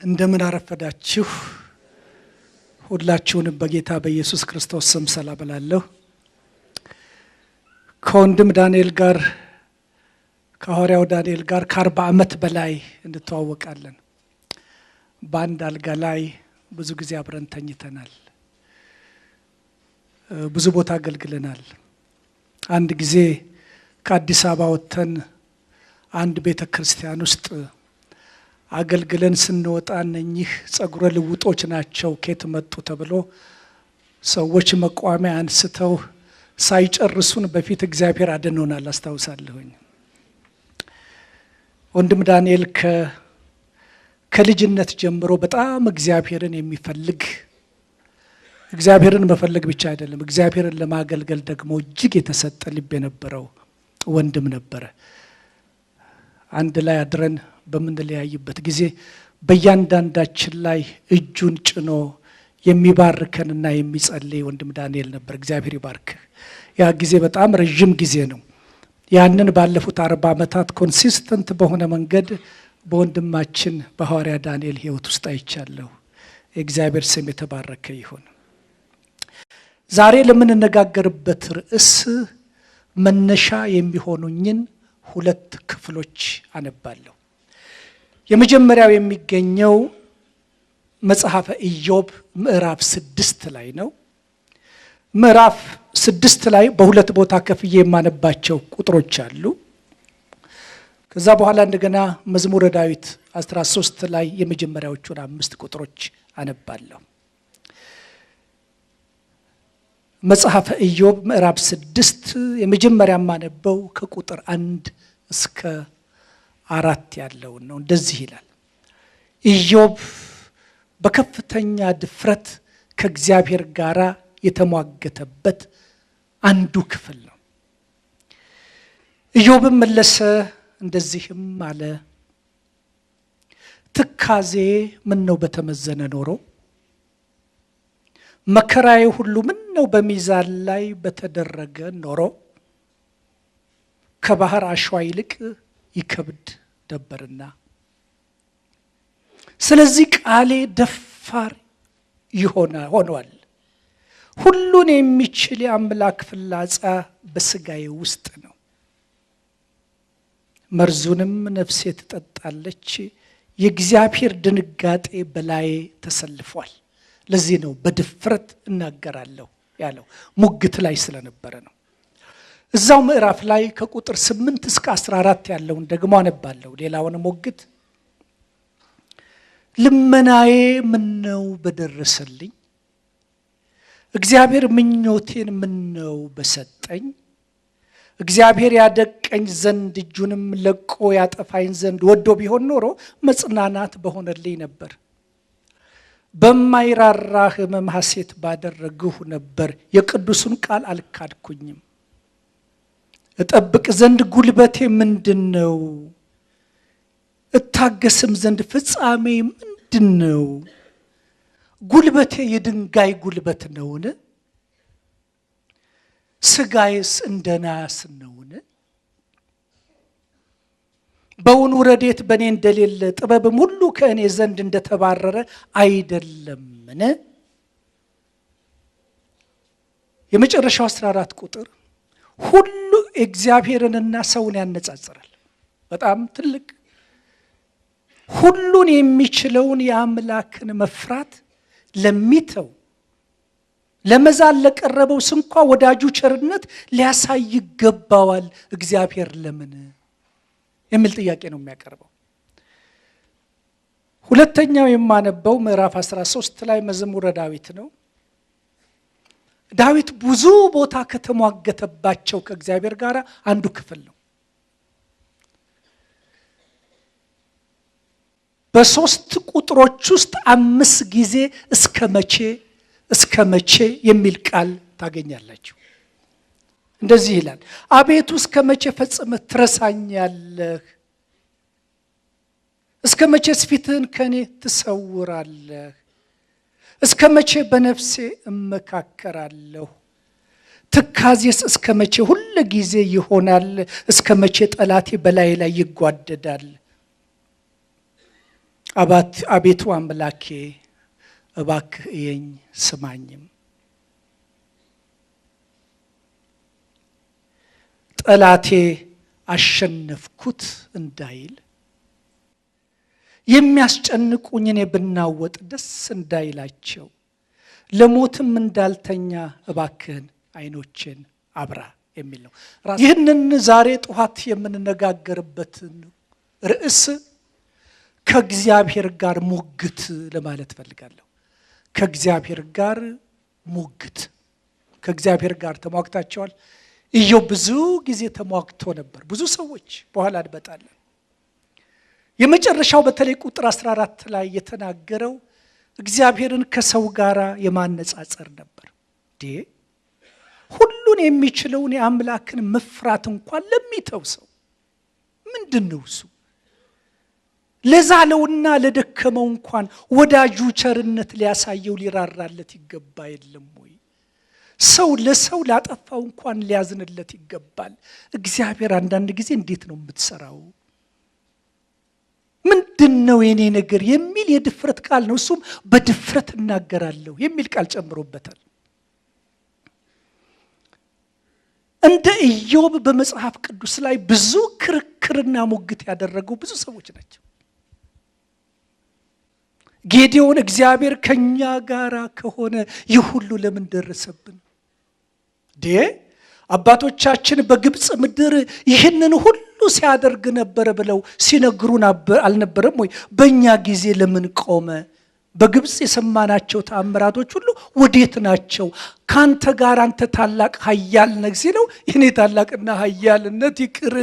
እንደምን አረፈዳችሁ። ሁላችሁንም በጌታ በኢየሱስ ክርስቶስ ስም ሰላም እላለሁ። ከወንድም ዳንኤል ጋር ከሐዋርያው ዳንኤል ጋር ከ40 ዓመት በላይ እንተዋወቃለን። በአንድ አልጋ ላይ ብዙ ጊዜ አብረን ተኝተናል። ብዙ ቦታ አገልግለናል። አንድ ጊዜ ከአዲስ አበባ ወጥተን አንድ ቤተክርስቲያን ውስጥ አገልግለን ስንወጣ እነኚህ ጸጉረ ልውጦች ናቸው ከየት መጡ ተብሎ ሰዎች መቋሚያ አንስተው ሳይጨርሱን በፊት እግዚአብሔር አድኖናል አስታውሳለሁኝ። ወንድም ዳንኤል ከልጅነት ጀምሮ በጣም እግዚአብሔርን የሚፈልግ እግዚአብሔርን መፈለግ ብቻ አይደለም እግዚአብሔርን ለማገልገል ደግሞ እጅግ የተሰጠ ልብ የነበረው ወንድም ነበረ። አንድ ላይ አድረን በምንለያይበት ጊዜ በእያንዳንዳችን ላይ እጁን ጭኖ የሚባርከንና የሚጸልይ ወንድም ዳንኤል ነበር። እግዚአብሔር ይባርክ። ያ ጊዜ በጣም ረጅም ጊዜ ነው። ያንን ባለፉት 40 ዓመታት ኮንሲስተንት በሆነ መንገድ በወንድማችን በሐዋርያ ዳንኤል ሕይወት ውስጥ አይቻለሁ። የእግዚአብሔር ስም የተባረከ ይሁን። ዛሬ ለምንነጋገርበት ርዕስ መነሻ የሚሆኑኝን 2 ክፍሎች አነባለሁ። የመጀመሪያው የሚገኘው መጽሐፈ ኢዮብ ምዕራፍ 6 ላይ ነው። ምዕራፍ 6 ላይ በ2 ቦታ ከፍዬ የማነባቸው ቁጥሮች አሉ። ከዛ በኋላ እንደገና መዝሙረ ዳዊት 13 ላይ የመጀመሪያዎቹን 5 ቁጥሮች አነባለሁ። መጽሐፈ ኢዮብ ምዕራፍ 6 የመጀመሪያ የማነበው ከቁጥር 1 እስከ 4 ያለውን ነው። እንደዚህ ይላል። ኢዮብ በከፍተኛ ድፍረት ከእግዚአብሔር ጋር የተሟገተበት አንዱ ክፍል ነው። ኢዮብም መለሰ እንደዚህም አለ፣ ትካዜ ምን ነው በተመዘነ ኖሮ፣ መከራዬ ሁሉ ምን ነው በሚዛን ላይ በተደረገ ኖሮ፣ ከባህር አሸዋ ይልቅ ይከብድ ነበርና። ስለዚህ ቃሌ ደፋር ሆኗል። ሁሉን የሚችል የአምላክ ፍላጻ በስጋዬ ውስጥ ነው። መርዙንም ነፍሴ ትጠጣለች። የእግዚአብሔር ድንጋጤ በላዬ ተሰልፏል። ለዚህ ነው በድፍረት እናገራለሁ ያለው፣ ሙግት ላይ ስለነበረ ነው። እዛው ምዕራፍ ላይ ከቁጥር 8 እስከ 14 ያለውን ደግሞ አነባለሁ። ሌላውን ሙግት፣ ልመናዬ ምነው በደረሰልኝ፣ እግዚአብሔር ምኞቴን ምነው በሰጠኝ። እግዚአብሔር ያደቀኝ ዘንድ እጁንም ለቆ ያጠፋኝ ዘንድ ወዶ ቢሆን ኖሮ መጽናናት በሆነልኝ ነበር። በማይራራ ሕመም ሐሴት ባደረግሁ ነበር። የቅዱሱን ቃል አልካድኩኝም። እጠብቅ ዘንድ ጉልበቴ ምንድነው? እታገስም ዘንድ ፍጻሜ ምንድነው? ጉልበቴ የድንጋይ ጉልበት ነውን? ስጋዬስ እንደ ናስ ነውን? በውኑ ረድኤት በእኔ እንደሌለ ጥበብም ሁሉ ከእኔ ዘንድ እንደተባረረ አይደለምን? የመጨረሻው 14 ቁጥር ሁሉ እግዚአብሔርንና ሰውን ያነጻጽራል። በጣም ትልቅ ሁሉን የሚችለውን የአምላክን መፍራት ለሚተው ለመዛል ለቀረበው ስንኳ ወዳጁ ቸርነት ሊያሳይ ይገባዋል። እግዚአብሔር ለምን የሚል ጥያቄ ነው የሚያቀርበው። ሁለተኛው የማነበው ምዕራፍ 13 ላይ መዝሙረ ዳዊት ነው። ዳዊት ብዙ ቦታ ከተሟገተባቸው ከእግዚአብሔር ጋር አንዱ ክፍል ነው። በ3 ቁጥሮች ውስጥ 5 ጊዜ እስከ መቼ የሚል ቃል ታገኛላችሁ። እንደዚህ ይላል፣ አቤቱ እስከ መቼ ፈጽመህ ትረሳኛለህ? እስከ መቼስ ፊትህን ከኔ ትሰውራለህ? እስከ መቼ በነፍሴ እመካከራለሁ? ትካዜስ እስከ መቼ ሁሉ ጊዜ ይሆናል? እስከ መቼ ጠላቴ በላይ ላይ ይጓደዳል? አቤቱ አምላኬ እባክህ እየኝ ስማኝም። ጠላቴ አሸነፍኩት እንዳይል፣ የሚያስጨንቁኝ እኔ ብናወጥ ደስ እንዳይላቸው፣ ለሞትም እንዳልተኛ እባክህን ዓይኖቼን አብራ የሚል ነው። ይህንን ዛሬ ጠዋት የምንነጋገርበትን ርዕስ ከእግዚአብሔር ጋር ሙግት ለማለት ፈልጋለሁ። ከእግዚአብሔር ጋር ሙግት። ከእግዚአብሔር ጋር ተሟግታቸዋል? ኢዮብ ብዙ ጊዜ ተሟግቶ ነበር። ብዙ ሰዎች በኋላ እንመጣለን። የመጨረሻው በተለይ ቁጥር 14 ላይ የተናገረው እግዚአብሔርን ከሰው ጋር የማነጻጸር ነበር። ሁሉን የሚችለውን የአምላክን መፍራት እንኳን ለሚተው ሰው ምንድን ነው እሱ? ለዛለውና ለደከመው እንኳን ወዳጁ ቸርነት ሊያሳየው ሊራራለት ይገባ የለም ወይ? ሰው ለሰው ላጠፋው እንኳን ሊያዝንለት ይገባል። እግዚአብሔር አንዳንድ ጊዜ እንዴት ነው የምትሰራው? ምንድነው የኔ ነገር የሚል የድፍረት ቃል ነው። እሱም በድፍረት እናገራለሁ የሚል ቃል ጨምሮበታል። እንደ ኢዮብ በመጽሐፍ ቅዱስ ላይ ብዙ ክርክርና ሙግት ያደረገው ብዙ ሰዎች ናቸው። ጌዴዎን እግዚአብሔር ከኛ ጋር ከሆነ ይህ ሁሉ ለምን ደረሰብን? አባቶቻችን በግብፅ ምድር ይህንን ሁሉ ሲያደርግ ነበር ብለው ሲነግሩን አልነበረም ወይ? በእኛ ጊዜ ለምን ቆመ? በግብፅ የሰማናቸው ተአምራቶች ሁሉ ወዴት ናቸው? ካንተ ጋር አንተ ታላቅ ኃያል ነህ ሲለው የኔ ታላቅና ኃያልነት ይቅር፣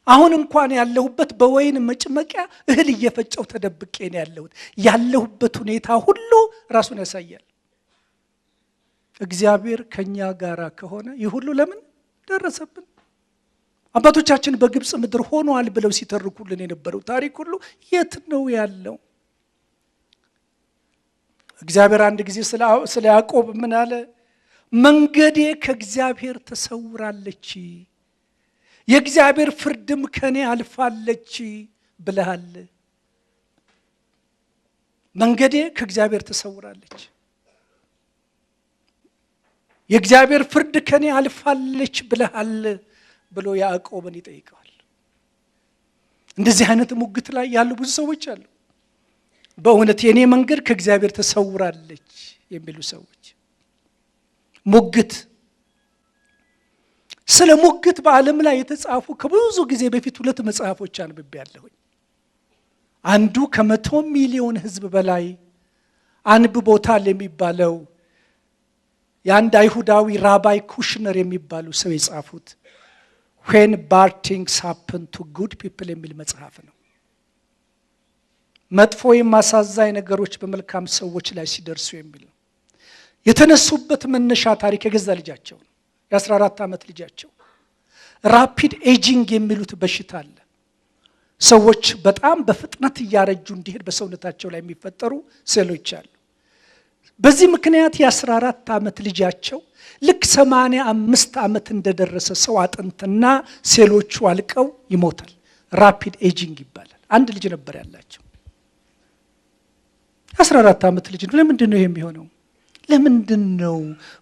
አሁን እንኳን ያለሁበት በወይን መጭመቂያ እህል እየፈጨው ተደብቄ ነው ያለሁት። ያለሁበት ሁኔታ ሁሉ ራሱን ያሳያል። እግዚአብሔር ከኛ ጋር ከሆነ ይህ ሁሉ ለምን ደረሰብን? አባቶቻችን በግብፅ ምድር ሆኗል ብለው ሲተርኩልን የነበረው ታሪክ ሁሉ የት ነው ያለው? እግዚአብሔር አንድ ጊዜ ስለ ያዕቆብ ምን አለ? መንገዴ ከእግዚአብሔር ተሰውራለች፣ የእግዚአብሔር ፍርድም ከኔ አልፋለች ብለሃል። መንገዴ ከእግዚአብሔር ተሰውራለች፣ የእግዚአብሔር ፍርድ ከኔ አልፋለች ብለሃል ብሎ ያዕቆብን ይጠይቀዋል። እንደዚህ አይነት ሙግት ላይ ያሉ ብዙ ሰዎች አሉ። በእውነት የኔ መንገድ ከእግዚአብሔር ተሰውራለች የሚሉ ሰዎች። ሙግት፣ ስለ ሙግት በዓለም ላይ የተጻፉ ከብዙ ጊዜ በፊት 2 መጽሐፎች አንብቤያለሁኝ። አንዱ ከ100 ሚሊዮን ሕዝብ በላይ አንብቦታል የሚባለው የአንድ አይሁዳዊ ራባይ ኩሽነር የሚባሉ ሰው የጻፉት When bad things happen to good people የሚል መጽሐፍ ነው። መጥፎ የማሳዛኝ ነገሮች በመልካም ሰዎች ላይ ሲደርሱ የሚል ነው። የተነሱበት መነሻ ታሪክ የገዛ ልጃቸው ነው። የ14 ዓመት ልጃቸው ራፒድ ኤጂንግ የሚሉት በሽታ አለ። ሰዎች በጣም በፍጥነት እያረጁ እንዲሄድ በሰውነታቸው ላይ የሚፈጠሩ ሴሎች አሉ። በዚህ ምክንያት የ14 ዓመት ልጃቸው ልክ 85 ዓመት እንደደረሰ ሰው አጥንትና ሴሎቹ አልቀው ይሞታል። ራፒድ ኤጂንግ ይባላል። አንድ ልጅ ነበር ያላቸው፣ 14 ዓመት ልጅ ነው። ለምንድን ነው የሚሆነው? ለምንድን ነው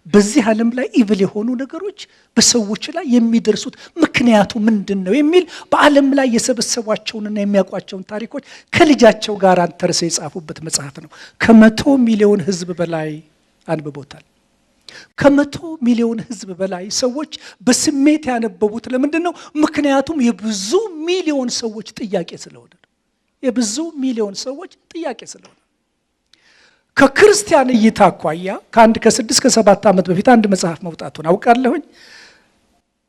በዚህ ዓለም ላይ ኢቭል የሆኑ ነገሮች በሰዎች ላይ የሚደርሱት? ምክንያቱ ምንድን ነው የሚል በዓለም ላይ የሰበሰቧቸውንና የሚያውቋቸውን ታሪኮች ከልጃቸው ጋር አንተርሰው የጻፉበት መጽሐፍ ነው። ከ100 ሚሊዮን ሕዝብ በላይ አንብቦታል። ከ100 ሚሊዮን ሕዝብ በላይ ሰዎች በስሜት ያነበቡት ለምንድን ነው? ምክንያቱም የብዙ ሚሊዮን ሰዎች ጥያቄ ስለሆነ ነው። የብዙ ሚሊዮን ሰዎች ጥያቄ ስለሆነ። ከክርስቲያን እይታ አኳያ ከ6 ከ7 ዓመት በፊት አንድ መጽሐፍ መውጣቱን አውቃለሁኝ።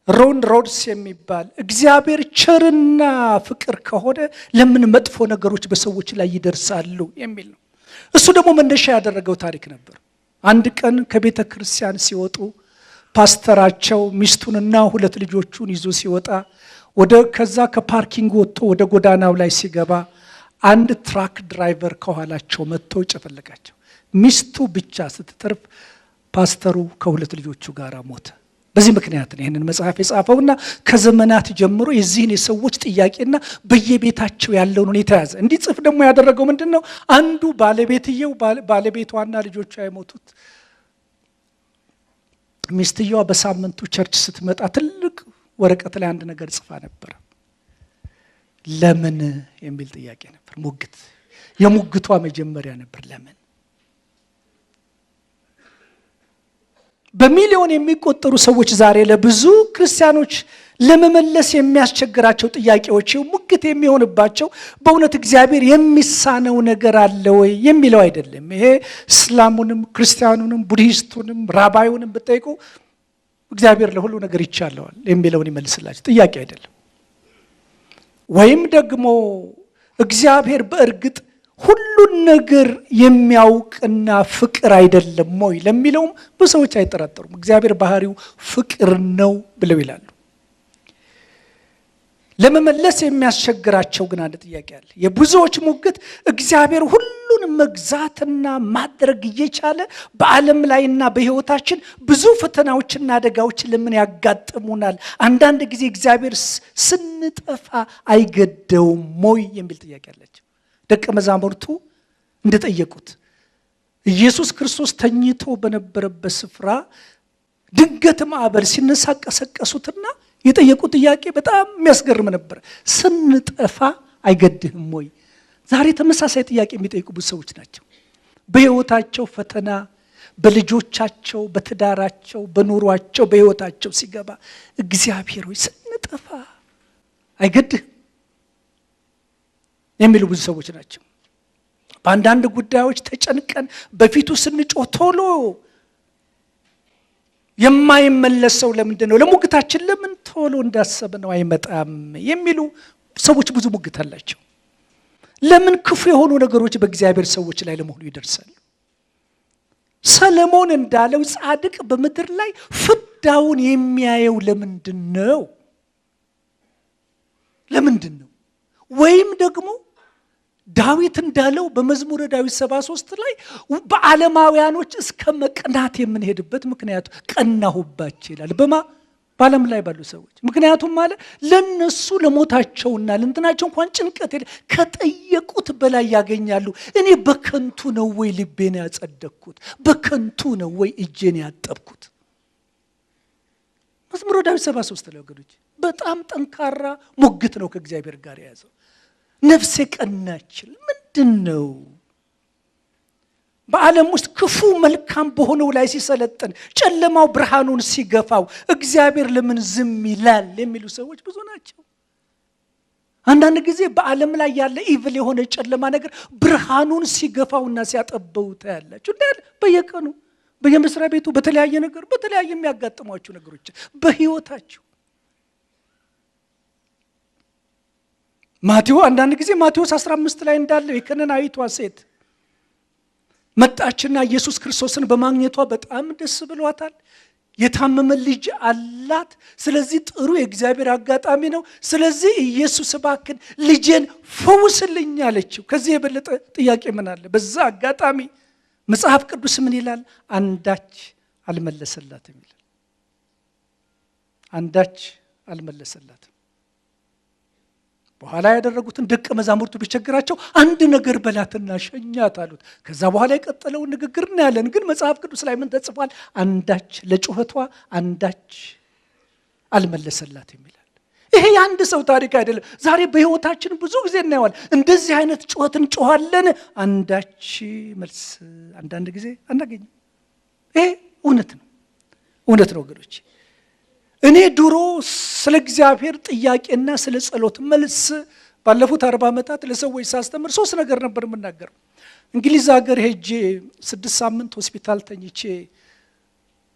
ሮን ሮድስ የሚባል እግዚአብሔር ቸርና ፍቅር ከሆነ ለምን መጥፎ ነገሮች በሰዎች ላይ ይደርሳሉ የሚል ነው። እሱ ደግሞ መነሻ ያደረገው ታሪክ ነበር። አንድ ቀን ከቤተ ክርስቲያን ሲወጡ ፓስተራቸው ሚስቱንና 2 ልጆቹን ይዞ ሲወጣ ከዛ ከፓርኪንግ ወጥቶ ወደ ጎዳናው ላይ ሲገባ አንድ ትራክ ድራይቨር ከኋላቸው መጥቶ ጨፈለቃቸው። ሚስቱ ብቻ ስትተርፍ ፓስተሩ ከ2 ልጆቹ ጋር ሞተ። በዚህ ምክንያት ነው ይህንን መጽሐፍ የጻፈውና ከዘመናት ጀምሮ የዚህን የሰዎች ጥያቄና በየቤታቸው ያለውን ሁኔታ ያዘ። እንዲጽፍ ደግሞ ያደረገው ምንድነው? አንዱ ባለቤቷና ልጆቿ የሞቱት ሚስትየዋ በሳምንቱ ቸርች ስትመጣ ትልቅ ወረቀት ላይ አንድ ነገር ጽፋ ነበር። ለምን የሚል ጥያቄ ነበር። ሙግት፣ የሙግቷ መጀመሪያ ነበር። ለምን? በሚሊዮን የሚቆጠሩ ሰዎች ዛሬ ለብዙ ክርስቲያኖች ለመመለስ የሚያስቸግራቸው ጥያቄዎች ሙግት የሚሆንባቸው በእውነት እግዚአብሔር የሚሳነው ነገር አለ ወይ የሚለው አይደለም። ይሄ እስላሙንም ክርስቲያኑንም ቡድሂስቱንም ራባዩንም ብትጠይቁ እግዚአብሔር ለሁሉ ነገር ይቻለዋል የሚለውን ይመልስላቸው ጥያቄ አይደለም። ወይም ደግሞ እግዚአብሔር በእርግጥ ሁሉን ነገር የሚያውቅና ፍቅር አይደለም ወይ ለሚለውም ብዙዎች አይጠራጠሩም። እግዚአብሔር ባህሪው ፍቅር ነው ብለው ይላሉ። ለመመለስ የሚያስቸግራቸው ግን አንድ ጥያቄ አለ። የብዙዎች ሙግት እግዚአብሔር ሁሉን መግዛትና ማድረግ እየቻለ በዓለም ላይና በሕይወታችን ብዙ ፈተናዎችና አደጋዎች ለምን ያጋጥሙናል? አንዳንድ ጊዜ እግዚአብሔር ስንጠፋ አይገደውም ወይ የሚል ጥያቄ አላቸው። ደቀ መዛሙርቱ እንደጠየቁት ኢየሱስ ክርስቶስ ተኝቶ በነበረበት ስፍራ ድንገት ማዕበል ሲነሳ ቀሰቀሱትና የጠየቁት ጥያቄ በጣም የሚያስገርም ነበር። ስንጠፋ አይገድህም ወይ? ዛሬ ተመሳሳይ ጥያቄ የሚጠይቁ ብዙ ሰዎች ናቸው። በሕይወታቸው ፈተና፣ በልጆቻቸው፣ በትዳራቸው፣ በኑሯቸው፣ በሕይወታቸው ሲገባ እግዚአብሔር ሆይ ስንጠፋ አይገድህም የሚሉ ብዙ ሰዎች ናቸው። በአንዳንድ ጉዳዮች ተጨንቀን በፊቱ ስንጮህ ቶሎ የማይመለሰው ለምንድን ነው? ለሙግታችን ለምን ቶሎ እንዳሰብነው አይመጣም የሚሉ ሰዎች ብዙ ሙግት አላቸው። ለምን ክፉ የሆኑ ነገሮች በእግዚአብሔር ሰዎች ላይ ለመሆኑ ይደርሳሉ? ሰለሞን እንዳለው ጻድቅ በምድር ላይ ፍዳውን የሚያየው ለምንድን ነው? ለምንድን ነው? ወይም ደግሞ ዳዊት እንዳለው በመዝሙረ ዳዊት 73 ላይ በዓለማውያኖች እስከ መቅናት የምንሄድበት ምክንያቱ ቀናሁባቸው ይላል። በዓለም ላይ ባሉ ሰዎች ምክንያቱም ማለት ለነሱ ለሞታቸውና ለእንትናቸው እንኳን ጭንቀት ከጠየቁት በላይ ያገኛሉ። እኔ በከንቱ ነው ወይ ልቤን ያጸደቅኩት? በከንቱ ነው ወይ እጄን ያጠብኩት? መዝሙረ ዳዊት 73 ላይ ወገኖች በጣም ጠንካራ ሙግት ነው ከእግዚአብሔር ጋር የያዘው። ነፍሴ ቀናችል ምንድን ነው? በዓለም ውስጥ ክፉ መልካም በሆነው ላይ ሲሰለጥን ጨለማው ብርሃኑን ሲገፋው እግዚአብሔር ለምን ዝም ይላል የሚሉ ሰዎች ብዙ ናቸው። አንዳንድ ጊዜ በዓለም ላይ ያለ ኢቭል የሆነ ጨለማ ነገር ብርሃኑን ሲገፋውና ሲያጠበው ታያላችሁ። እንዳል በየቀኑ በየመስሪያ ቤቱ በተለያየ ነገር በተለያየ የሚያጋጥሟችሁ ነገሮች በህይወታችሁ አንዳንድ ጊዜ ማቴዎስ 15 ላይ እንዳለው የከነናዊቷ ሴት መጣችና ኢየሱስ ክርስቶስን በማግኘቷ በጣም ደስ ብሏታል። የታመመ ልጅ አላት። ስለዚህ ጥሩ የእግዚአብሔር አጋጣሚ ነው። ስለዚህ ኢየሱስ እባክህ ልጄን ፈውስልኝ አለችው። ከዚህ የበለጠ ጥያቄ ምን አለ? በዛ አጋጣሚ መጽሐፍ ቅዱስ ምን ይላል? አንዳች አልመለሰላትም ይላል። አንዳች አልመለሰላትም። በኋላ ያደረጉትን ደቀ መዛሙርቱ ቢቸግራቸው አንድ ነገር በላትና ሸኛት አሉት። ከዛ በኋላ የቀጠለውን ንግግር እናያለን። ግን መጽሐፍ ቅዱስ ላይ ምን ተጽፏል? አንዳች ለጩኸቷ አንዳች አልመለሰላትም ይላል። ይሄ የአንድ ሰው ታሪክ አይደለም። ዛሬ በህይወታችን ብዙ ጊዜ እናየዋለን። እንደዚህ አይነት ጩኸትን ጮኻለን፣ አንዳች መልስ አንዳንድ ጊዜ አናገኝም። ይሄ እውነት ነው ወገኖች። እኔ ድሮ ስለ እግዚአብሔር ጥያቄና ስለ ጸሎት መልስ ባለፉት 40 ዓመታት ለሰዎች ሳስተምር 3 ነገር ነበር የምናገረው። እንግሊዝ ሀገር ሄጄ 6 ሳምንት ሆስፒታል ተኝቼ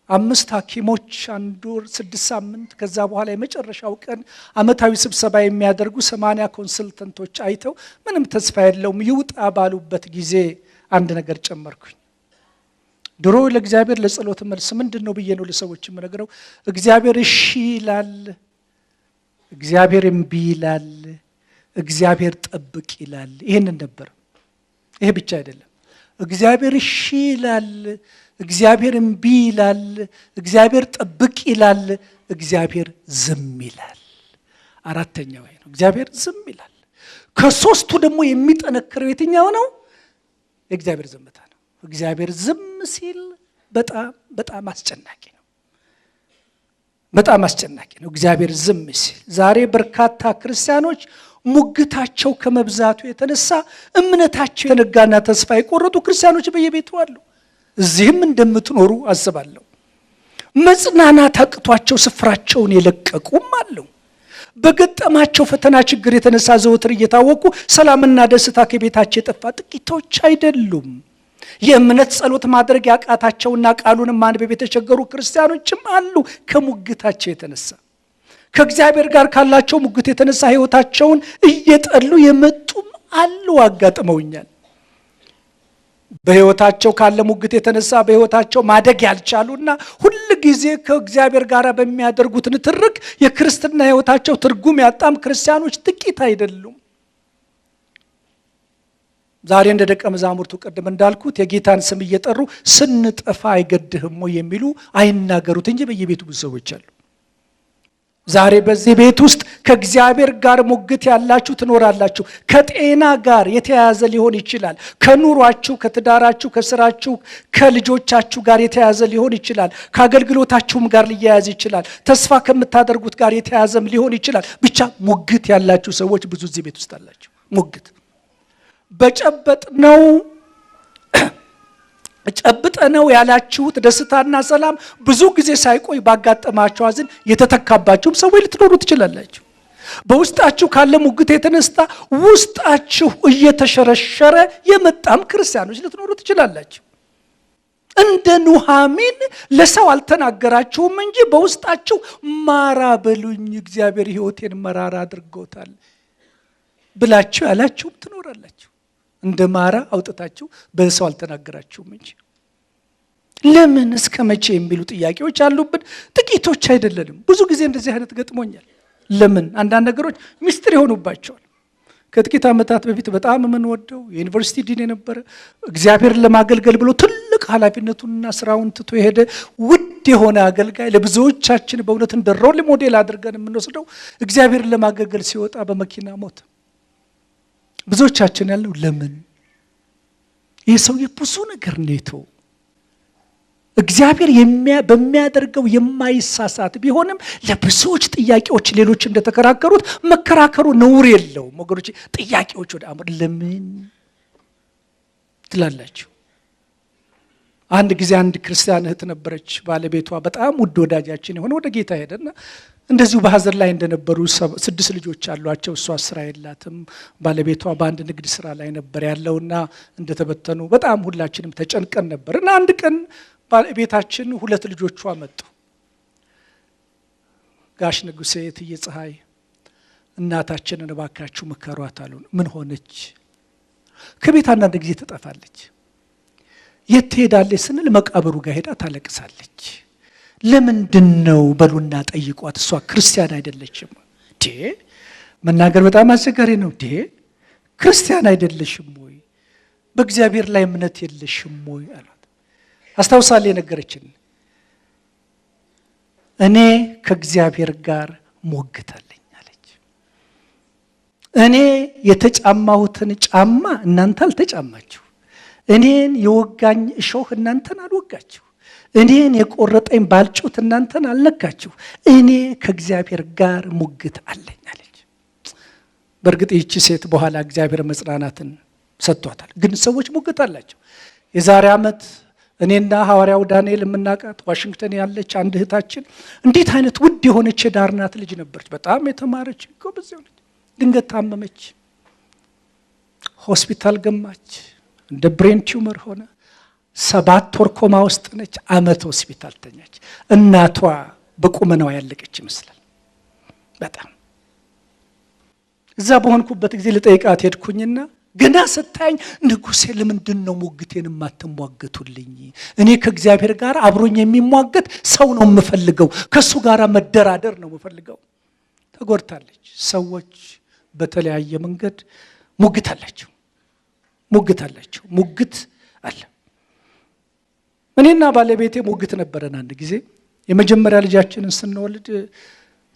5 ሐኪሞች 1 ወር 6 ሳምንት ከዛ በኋላ የመጨረሻው ቀን አመታዊ ስብሰባ የሚያደርጉ 80 ኮንሰልተንቶች አይተው ምንም ተስፋ የለውም ይውጣ ባሉበት ጊዜ አንድ ነገር ጨመርኩኝ። ድሮ ለእግዚአብሔር ለጸሎት መልስ ምንድነው ብዬ ነው ለሰዎች የምነግረው? እግዚአብሔር እሺ ይላል፣ እግዚአብሔር እምቢ ይላል፣ እግዚአብሔር ጠብቅ ይላል። ይሄንን ነበር። ይሄ ብቻ አይደለም። እግዚአብሔር እሺ ይላል፣ እግዚአብሔር እምቢ ይላል፣ እግዚአብሔር ጠብቅ ይላል፣ እግዚአብሔር ዝም ይላል። አራተኛው ነው፣ እግዚአብሔር ዝም ይላል። ከሶስቱ ደግሞ የሚጠነክረው የትኛው ነው? የእግዚአብሔር ዝምታ ነው። እግዚአብሔር ዝም ሲል በጣም በጣም አስጨናቂ ነው። በጣም አስጨናቂ ነው እግዚአብሔር ዝም ሲል። ዛሬ በርካታ ክርስቲያኖች ሙግታቸው ከመብዛቱ የተነሳ እምነታቸው የነጋና ተስፋ የቆረጡ ክርስቲያኖች በየቤቱ አሉ። እዚህም እንደምትኖሩ አስባለሁ። መጽናናት አቅቷቸው ስፍራቸውን የለቀቁም አሉ። በገጠማቸው ፈተና ችግር የተነሳ ዘወትር እየታወቁ ሰላምና ደስታ ከቤታቸው የጠፋ ጥቂቶች አይደሉም። የእምነት ጸሎት ማድረግ ያቃታቸውና ቃሉን ማንበብ የተቸገሩ ክርስቲያኖችም አሉ። ከሙግታቸው የተነሳ ከእግዚአብሔር ጋር ካላቸው ሙግት የተነሳ ሕይወታቸውን እየጠሉ የመጡም አሉ። አጋጥመውኛል። በሕይወታቸው ካለ ሙግት የተነሳ በሕይወታቸው ማደግ ያልቻሉና ሁሉ ጊዜ ከእግዚአብሔር ጋር በሚያደርጉት ንትርክ የክርስትና ሕይወታቸው ትርጉም ያጣም ክርስቲያኖች ጥቂት አይደሉም። ዛሬ እንደ ደቀ መዛሙርቱ ቀደም እንዳልኩት የጌታን ስም እየጠሩ ስንጠፋ አይገድህም ወይ የሚሉ አይናገሩት እንጂ በየቤቱ ብዙ ሰዎች አሉ። ዛሬ በዚህ ቤት ውስጥ ከእግዚአብሔር ጋር ሙግት ያላችሁ ትኖራላችሁ። ከጤና ጋር የተያያዘ ሊሆን ይችላል። ከኑሯችሁ፣ ከትዳራችሁ፣ ከስራችሁ፣ ከልጆቻችሁ ጋር የተያያዘ ሊሆን ይችላል። ከአገልግሎታችሁም ጋር ሊያያዝ ይችላል። ተስፋ ከምታደርጉት ጋር የተያያዘም ሊሆን ይችላል። ብቻ ሙግት ያላችሁ ሰዎች ብዙ እዚህ ቤት ውስጥ አላችሁ። ሙግት ጨብጠነው ያላችሁት ደስታና ሰላም ብዙ ጊዜ ሳይቆይ ባጋጠማችሁ ሐዘን የተተካባችሁም ሰዎች ልትኖሩ ትችላላችሁ። በውስጣችሁ ካለ ሙግት የተነሳ ውስጣችሁ እየተሸረሸረ የመጣም ክርስቲያኖች ልትኖሩ ትችላላችሁ። እንደ ኑሃሚን ለሰው አልተናገራችሁም እንጂ በውስጣችሁ ማራ በሉኝ እግዚአብሔር ሕይወቴን መራራ አድርጎታል ብላችሁ ያላችሁም ትኖራላችሁ። እንደ ማራ አውጥታችሁ በሰው አልተናገራችሁም እንጂ። ለምን እስከ መቼ የሚሉ ጥያቄዎች አሉብን። ጥቂቶች አይደለንም። ብዙ ጊዜ እንደዚህ አይነት ገጥሞኛል። ለምን አንዳንድ ነገሮች ሚስጥር ይሆኑባቸዋል። ከጥቂት ዓመታት በፊት በጣም የምንወደው የዩኒቨርሲቲ ዲን የነበረ እግዚአብሔርን ለማገልገል ብሎ ትልቅ ኃላፊነቱንና ስራውን ትቶ የሄደ ውድ የሆነ አገልጋይ ለብዙዎቻችን በእውነት እንደ ሮል ሞዴል አድርገን የምንወስደው እግዚአብሔርን ለማገልገል ሲወጣ በመኪና ሞተ። ብዙዎቻችን ያለው ለምን? ይህ ሰውዬ ብዙ ነገር ነው። እግዚአብሔር በሚያደርገው የማይሳሳት ቢሆንም ለብዙዎች ጥያቄዎች ሌሎች እንደተከራከሩት መከራከሩ ነውር የለውም ወገኖች። ጥያቄዎች ወደ አእምሮ ለምን ትላላችሁ? አንድ ጊዜ አንድ ክርስቲያን እህት ነበረች። ባለቤቷ በጣም ውድ ወዳጃችን የሆነ ወደ ጌታ ሄደና እንደዚሁ በሐዘን ላይ እንደነበሩ 6 ልጆች አሏቸው። እሷ ስራ የላትም። ባለቤቷ በአንድ ንግድ ስራ ላይ ነበር ያለውና እንደተበተኑ በጣም ሁላችንም ተጨንቀን ነበር። እና አንድ ቀን ባለቤታችን 2 ልጆቿ መጡ። ጋሽ ንጉሴ፣ እትዬ ፀሐይ እናታችንን እባካችሁ ምከሯት አሉን። ምን ሆነች? ከቤት አንዳንድ ጊዜ ትጠፋለች። የት ትሄዳለች ስንል መቃብሩ ጋር ሄዳ ታለቅሳለች። ለምንድን ነው በሉና ጠይቋት። እሷ ክርስቲያን አይደለችም። መናገር በጣም አስቸጋሪ ነው። ክርስቲያን አይደለሽም ወይ? በእግዚአብሔር ላይ እምነት የለሽም ወይ አሏት። አስታውሳለሁ የነገረችን። እኔ ከእግዚአብሔር ጋር ሞግታለኝ አለች። እኔ የተጫማሁትን ጫማ እናንተ አልተጫማችሁ፣ እኔን የወጋኝ እሾህ እናንተን አልወጋችሁ፣ እኔን የቆረጠኝ ባልጩት እናንተን አልነካችሁ። እኔ ከእግዚአብሔር ጋር ሙግት አለኝ አለች። በእርግጥ ይህች ሴት በኋላ እግዚአብሔር መጽናናትን ሰጥቷታል። ግን ሰዎች ሙግት አላቸው። የዛሬ ዓመት እኔና ሐዋርያው ዳንኤል የምናውቃት ዋሽንግተን ያለች አንድ እህታችን እንዴት አይነት ውድ የሆነች የዳር ናት ልጅ ነበረች። በጣም የተማረች ጎበዝ ሆነች። ድንገት ታመመች፣ ሆስፒታል ገማች። እንደ ብሬን ቲዩመር ሆነ። 7 ወር ኮማ ውስጥ ነች። ዓመት ሆስፒታል ተኛች። እናቷ በቁመናዋ ያለቀች ይመስላል። በጣም እዛ በሆንኩበት ጊዜ ልጠይቃት ሄድኩኝና ገና ስታየኝ ንጉሴ ለምንድን ነው ሙግቴን የማትሟገቱልኝ? እኔ ከእግዚአብሔር ጋር አብሮኝ የሚሟገት ሰው ነው የምፈልገው፣ ከሱ ጋር መደራደር ነው የምፈልገው። ተጎድታለች። ሰዎች በተለያየ መንገድ ሙግት አላቸው። ሙግት አለ። እኔና ባለቤቴ ሙግት ነበረን። አንድ ጊዜ የመጀመሪያ ልጃችንን ስንወልድ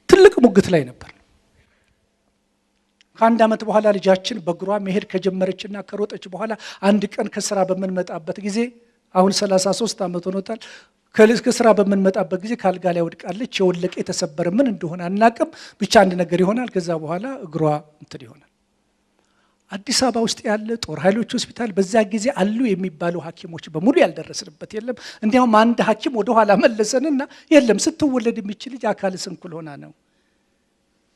ትልቅ ሙግት ላይ ነበር። ከአንድ ዓመት በኋላ ልጃችን በእግሯ መሄድ ከጀመረችና ከሮጠች በኋላ አንድ ቀን ከስራ በምንመጣበት ጊዜ አሁን 33 ዓመት ሆኖታል። ከስራ በምንመጣበት ጊዜ ካልጋ ላይ ወድቃለች። የወለቀ የተሰበረ ምን እንደሆነ አናቅም፣ ብቻ አንድ ነገር ይሆናል። ከዛ በኋላ እግሯ እንትን ይሆናል። አዲስ አበባ ውስጥ ያለ ጦር ኃይሎች ሆስፒታል በዛ ጊዜ አሉ የሚባሉ ሐኪሞች በሙሉ ያልደረስንበት የለም። እንዲያውም አንድ ሐኪም ወደ ኋላ መለሰንና የለም ስትወለድ የሚችል ልጅ አካለ ስንኩል ሆና ነው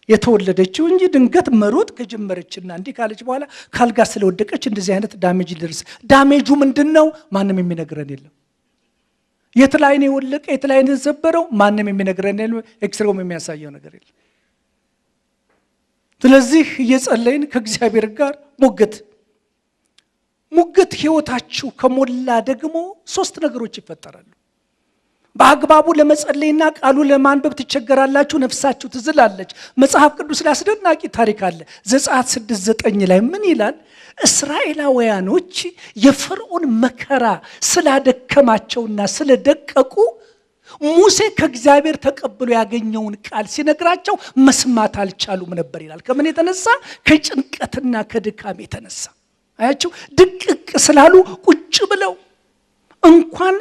የተወለደችው እንጂ ድንገት መሮጥ ከጀመረችና እንዲህ ካለች በኋላ ካልጋ ስለወደቀች እንደዚህ አይነት ዳሜጅ ሊደርስ። ዳሜጁ ምንድነው? ማንም የሚነግረን የለም። የት ላይ ነው የወለቀ የት ላይ ነው የተሰበረው? ማንም የሚነግረን የለም። ኤክስሬውም የሚያሳየው ነገር የለም። ስለዚህ እየጸለይን ከእግዚአብሔር ጋር ሙግት ህይወታችሁ ከሞላ ደግሞ 3 ነገሮች ይፈጠራሉ። በአግባቡ ለመጸለይና ቃሉ ለማንበብ ትቸገራላችሁ፣ ነፍሳችሁ ትዝላለች። መጽሐፍ ቅዱስ ላይ አስደናቂ ታሪክ አለ። ዘጸአት 6:9 ላይ ምን ይላል? እስራኤላውያኖች የፈርዖን መከራ ስላደከማቸውና ስለደቀቁ ሙሴ ከእግዚአብሔር ተቀብሎ ያገኘውን ቃል ሲነግራቸው መስማት አልቻሉም ነበር ይላል። ከምን የተነሳ? ከጭንቀትና ከድካም የተነሳ። አያችሁ፣ ድቅቅ ስላሉ ቁጭ ብለው እንኳን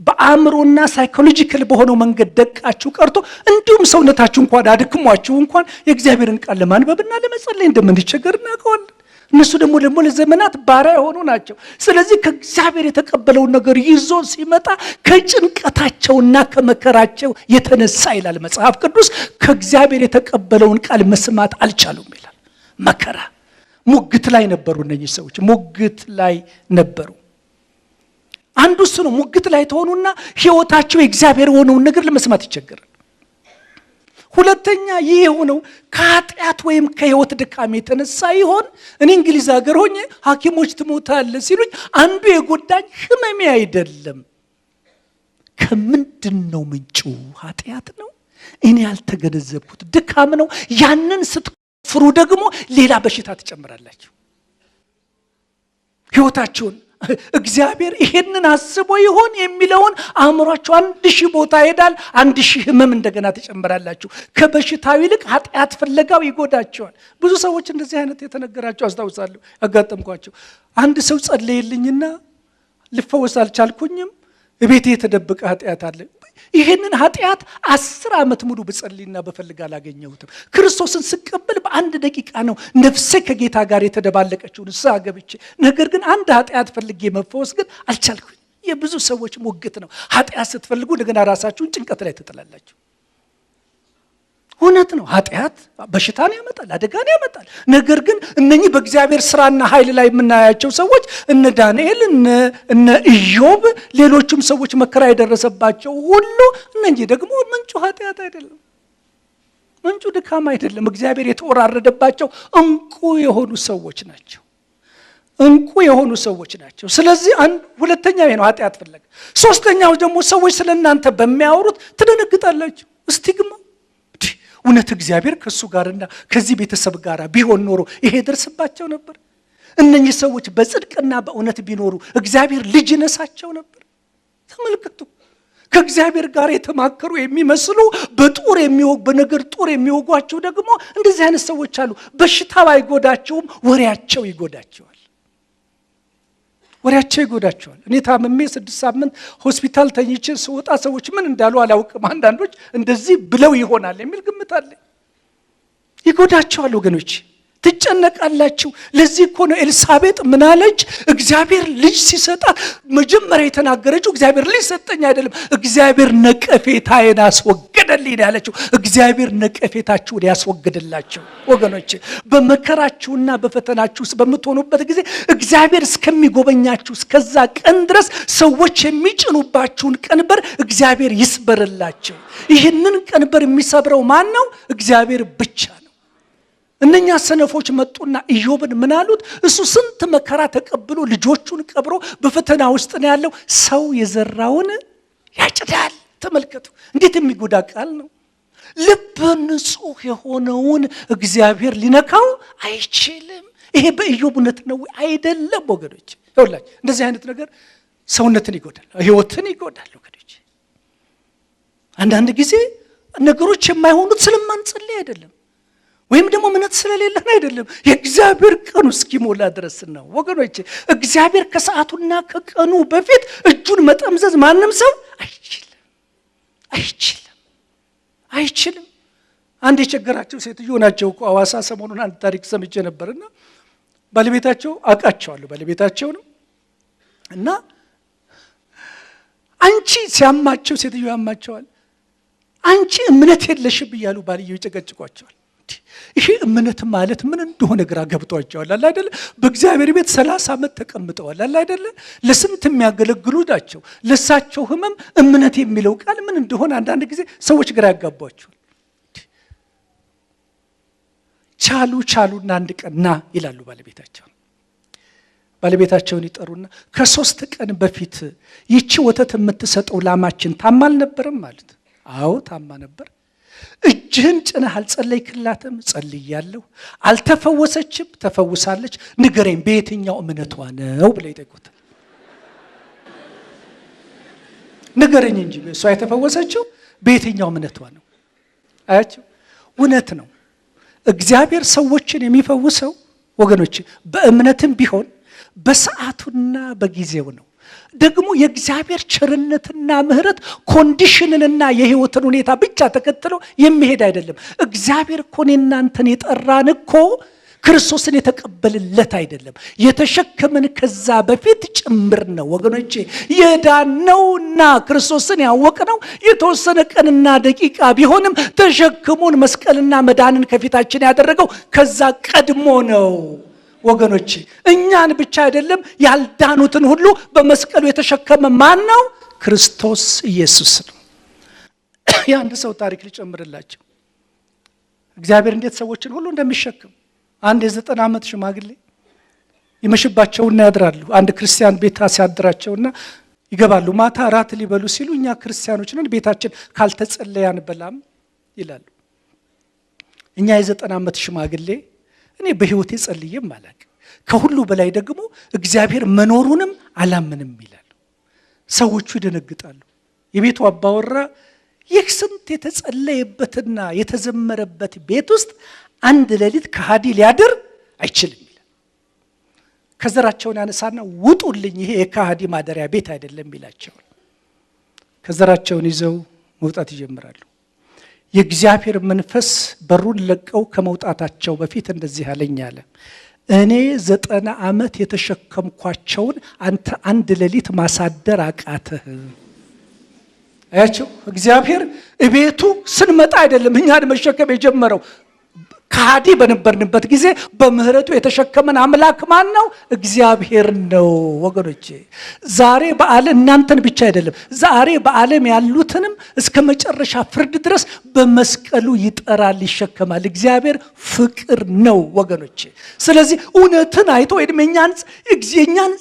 በአእምሮና ሳይኮሎጂካል በሆነው መንገድ ደቃችሁ ቀርቶ እንዲሁም ሰውነታችሁ እንኳን አድክሟችሁ እንኳን የእግዚአብሔርን ቃል ለማንበብና ለመጸለይ እንደምንቸገር እናውቀዋለን። እነሱ ደግሞ ለዘመናት ባሪያ የሆኑ ናቸው። ስለዚህ ከእግዚአብሔር የተቀበለውን ነገር ይዞ ሲመጣ ከጭንቀታቸውና ከመከራቸው የተነሳ ይላል መጽሐፍ ቅዱስ ከእግዚአብሔር የተቀበለውን ቃል መስማት አልቻሉም ይላል። መከራ ሙግት ላይ ነበሩ። እነዚህ ሰዎች ሙግት ላይ ነበሩ። አንዱ እሱ ነው። ሙግት ላይ ተሆኑና ህይወታቸው የእግዚአብሔር የሆነውን ነገር ለመስማት ይቸገራል። ሁለተኛ ይህ የሆነው ከኃጢአት ወይም ከህይወት ድካም የተነሳ ይሆን? እኔ እንግሊዝ ሀገር ሆኜ ሐኪሞች ትሞታለህ ሲሉኝ አንዱ የጎዳኝ ህመሜ አይደለም። ከምንድን ነው ምንጩ? ኃጢአት ነው። እኔ ያልተገነዘብኩት ድካም ነው። ያንን ስትፍሩ ደግሞ ሌላ በሽታ ትጨምራላችሁ ህይወታችሁን። እግዚአብሔር ይሄንን አስቦ ይሆን የሚለውን አእምሯችሁ 1000 ቦታ ይሄዳል። 1000 ህመም እንደገና ተጨምራላችሁ። ከበሽታው ይልቅ ኃጢአት ፍለጋው ይጎዳቸዋል። ብዙ ሰዎች እንደዚህ አይነት የተነገራቸው አስታውሳለሁ፣ ያጋጠምኳቸው። አንድ ሰው ጸለየልኝና ልፈወስ አልቻልኩኝም፣ እቤቴ የተደበቀ ኃጢአት አለ። ይሄንን ኃጢአት 10 ዓመት ሙሉ በጸልይና በፈልግ አላገኘሁትም። ክርስቶስን ስቀበል በአንድ ደቂቃ ነው ነፍሴ ከጌታ ጋር የተደባለቀችው ንስሐ ገብቼ። ነገር ግን አንድ ኃጢአት ፈልጌ መፈወስ ግን አልቻልኩኝ። የብዙ ሰዎች ሙግት ነው። ኃጢአት ስትፈልጉ እንደገና ራሳችሁን ጭንቀት ላይ ትጥላላችሁ። እውነት ነው። ኃጢአት በሽታን ያመጣል፣ አደጋን ያመጣል። ነገር ግን እነኚህ በእግዚአብሔር ስራና ኃይል ላይ የምናያቸው ሰዎች እነ ዳንኤል፣ እነ ኢዮብ፣ ሌሎችም ሰዎች መከራ የደረሰባቸው ሁሉ እነኚህ ደግሞ ምንጩ ኃጢአት አይደለም፣ ምንጩ ድካም አይደለም። እግዚአብሔር የተወራረደባቸው እንቁ የሆኑ ሰዎች ናቸው። እንቁ የሆኑ ሰዎች ናቸው። ስለዚህ ሁለተኛው ይሄ ነው ኃጢአት ፍለጋ። ሶስተኛው ደግሞ ሰዎች ስለእናንተ በሚያወሩት ትደነግጣላችሁ። እስቲግማ እውነት እግዚአብሔር ከሱ ጋርና ከዚህ ቤተሰብ ጋር ቢሆን ኖሮ ይሄ ደርስባቸው ነበር? እነኚህ ሰዎች በጽድቅና በእውነት ቢኖሩ እግዚአብሔር ልጅ ነሳቸው ነበር? ተመልከቱ። ከእግዚአብሔር ጋር የተማከሩ የሚመስሉ በነገር ጦር የሚወጓቸው ደግሞ እንደዚህ አይነት ሰዎች አሉ። በሽታው አይጎዳቸውም፣ ወሬያቸው ይጎዳቸዋል። ወሬያቸው ይጎዳቸዋል። እኔ ታመሜ 6 ሳምንት ሆስፒታል ተኝቼ ስወጣ ሰዎች ምን እንዳሉ አላውቅም። አንዳንዶች እንደዚህ ብለው ይሆናል የሚል ግምት አለ። ይጎዳቸዋል ወገኖች፣ ትጨነቃላችሁ። ለዚህ እኮ ነው ኤልሳቤጥ ምን አለች? እግዚአብሔር ልጅ ሲሰጣት መጀመሪያ የተናገረችው እግዚአብሔር ልጅ ሰጠኝ አይደለም፣ እግዚአብሔር ነቀፌታዬን አስወገደልኝ ያለችው። እግዚአብሔር ነቀፌታችሁን ያስወግድላቸው ወገኖች። በመከራችሁና በፈተናችሁ ውስጥ በምትሆኑበት ጊዜ እግዚአብሔር እስከሚጎበኛችሁ እስከዛ ቀን ድረስ ሰዎች የሚጭኑባችሁን ቀንበር እግዚአብሔር ይስበርላቸው። ይህንን ቀንበር የሚሰብረው ማን ነው? እግዚአብሔር ብቻ ነው። እነኛ ሰነፎች መጡና ኢዮብን ምን አሉት? እሱ ስንት መከራ ተቀብሎ ልጆቹን ቀብሮ በፈተና ውስጥ ነው ያለው። ሰው የዘራውን ያጭዳል። ተመልከቱ፣ እንዴት የሚጎዳ ቃል ነው። ልብ ንጹህ የሆነውን እግዚአብሔር ሊነካው አይችልም። ይሄ በኢዮብ እውነት ነው አይደለም ወገኖች? ይኸውላችሁ እንደዚህ አይነት ነገር ሰውነትን ይጎዳል፣ ህይወትን ይጎዳል። ወገኖች አንዳንድ ጊዜ ነገሮች የማይሆኑት ስለማንጸልይ አይደለም፣ ወይም ደግሞ እምነት ስለሌለን አይደለም። የእግዚአብሔር ቀኑ እስኪሞላ ድረስ ነው ወገኖች። እግዚአብሔር ከሰዓቱና ከቀኑ በፊት እጁን መጠምዘዝ ማንም ሰው አይችልም። አንድ የቸገራቸው ሴትዮ ናቸው እኮ ሐዋሳ ሰሞኑን አንድ ታሪክ ሰምቼ ነበርና ባለቤታቸው አውቃቸዋለሁ፣ ባለቤታቸው ነው እና አንቺ ሲያማቸው ሴትዮ ያማቸዋል፣ አንቺ እምነት የለሽም እያሉ ባልየው ይጨቀጭቋቸዋል። ይሄ እምነት ማለት ምን እንደሆነ ግራ ገብቷቸዋል አለ አይደለ? በእግዚአብሔር ቤት 30 ዓመት ተቀምጠዋል አለ አይደለ? ለስንት የሚያገለግሉ ናቸው። ለሳቸው ህመም እምነት የሚለው ቃል ምን እንደሆነ አንዳንድ ጊዜ ሰዎች ግራ ያጋቧቸዋል። ቻሉና አንድ ቀን ና ይላሉ ባለቤታቸውን ይጠሩና ከ3 ቀን በፊት ይቺ ወተት የምትሰጠው ላማችን ታማ አልነበረም ማለት? አዎ ታማ ነበር። እጅህን ጭነህ አልጸለይክላትም? ጸልያለሁ። አልተፈወሰችም? ተፈውሳለች። ንገረኝ በየትኛው እምነቷ ነው ብለው ይጠይቁታል። ንገረኝ እንጂ እሷ የተፈወሰችው በየትኛው እምነቷ ነው? አያችሁ፣ እውነት ነው። እግዚአብሔር ሰዎችን የሚፈውሰው ወገኖች በእምነትም ቢሆን በሰዓቱና በጊዜው ነው። ደግሞ የእግዚአብሔር ቸርነትና ምሕረት ኮንዲሽንንና የህይወትን ሁኔታ ብቻ ተከትሎ የሚሄድ አይደለም። እግዚአብሔር እኮ እኔና አንተን የጠራን እኮ ክርስቶስን የተቀበልለት አይደለም፣ የተሸከመን ከዛ በፊት ጭምር ነው ወገኖቼ። የዳነውና ክርስቶስን ያወቅነው የተወሰነ ቀንና ደቂቃ ቢሆንም ተሸክሞን መስቀልና መዳንን ከፊታችን ያደረገው ከዛ ቀድሞ ነው ወገኖቼ። እኛን ብቻ አይደለም ያልዳኑትን ሁሉ በመስቀሉ የተሸከመ ማን ነው? ክርስቶስ ኢየሱስ ነው። የአንድ ሰው ታሪክ ልጨምርላቸው፣ እግዚአብሔር እንዴት ሰዎችን ሁሉ እንደሚሸክም። አንድ የ90 ዓመት ሽማግሌ ይመሽባቸውና ያድራሉ። አንድ ክርስቲያን ቤት ሲያድራቸውና ይገባሉ። ማታ ራት ሊበሉ ሲሉ እኛ ክርስቲያኖች ነን፣ ቤታችን ካልተጸለየ አንበላም ይላሉ። እኛ የ90 ዓመት ሽማግሌ እኔ በህይወቴ ጸልዬም አላውቅም፣ ከሁሉ በላይ ደግሞ እግዚአብሔር መኖሩንም አላምንም ይላሉ። ሰዎቹ ይደነግጣሉ። የቤቱ አባወራ ይህ ስንት የተጸለየበትና የተዘመረበት ቤት ውስጥ አንድ ሌሊት ከሃዲ ሊያድር አይችልም ይላል። ከዘራቸውን ያነሳና ውጡልኝ፣ ይሄ የከሃዲ ማደሪያ ቤት አይደለም ይላቸዋል። ከዘራቸውን ይዘው መውጣት ይጀምራሉ። የእግዚአብሔር መንፈስ በሩን ለቀው ከመውጣታቸው በፊት እንደዚህ አለኝ አለ፣ እኔ 90 ዓመት የተሸከምኳቸውን አንተ አንድ ሌሊት ማሳደር አቃተህ። አያቸው፣ እግዚአብሔር እቤቱ ስንመጣ አይደለም እኛን መሸከም የጀመረው። ከሃዲ በነበርንበት ጊዜ በምህረቱ የተሸከመን አምላክ ማን ነው? እግዚአብሔር ነው ወገኖቼ። ዛሬ በዓለም እናንተን ብቻ አይደለም፣ ዛሬ በዓለም ያሉትንም እስከ መጨረሻ ፍርድ ድረስ በመስቀሉ ይጠራል፣ ይሸከማል። እግዚአብሔር ፍቅር ነው ወገኖቼ። ስለዚህ እውነትን አይቶ ወይም የኛን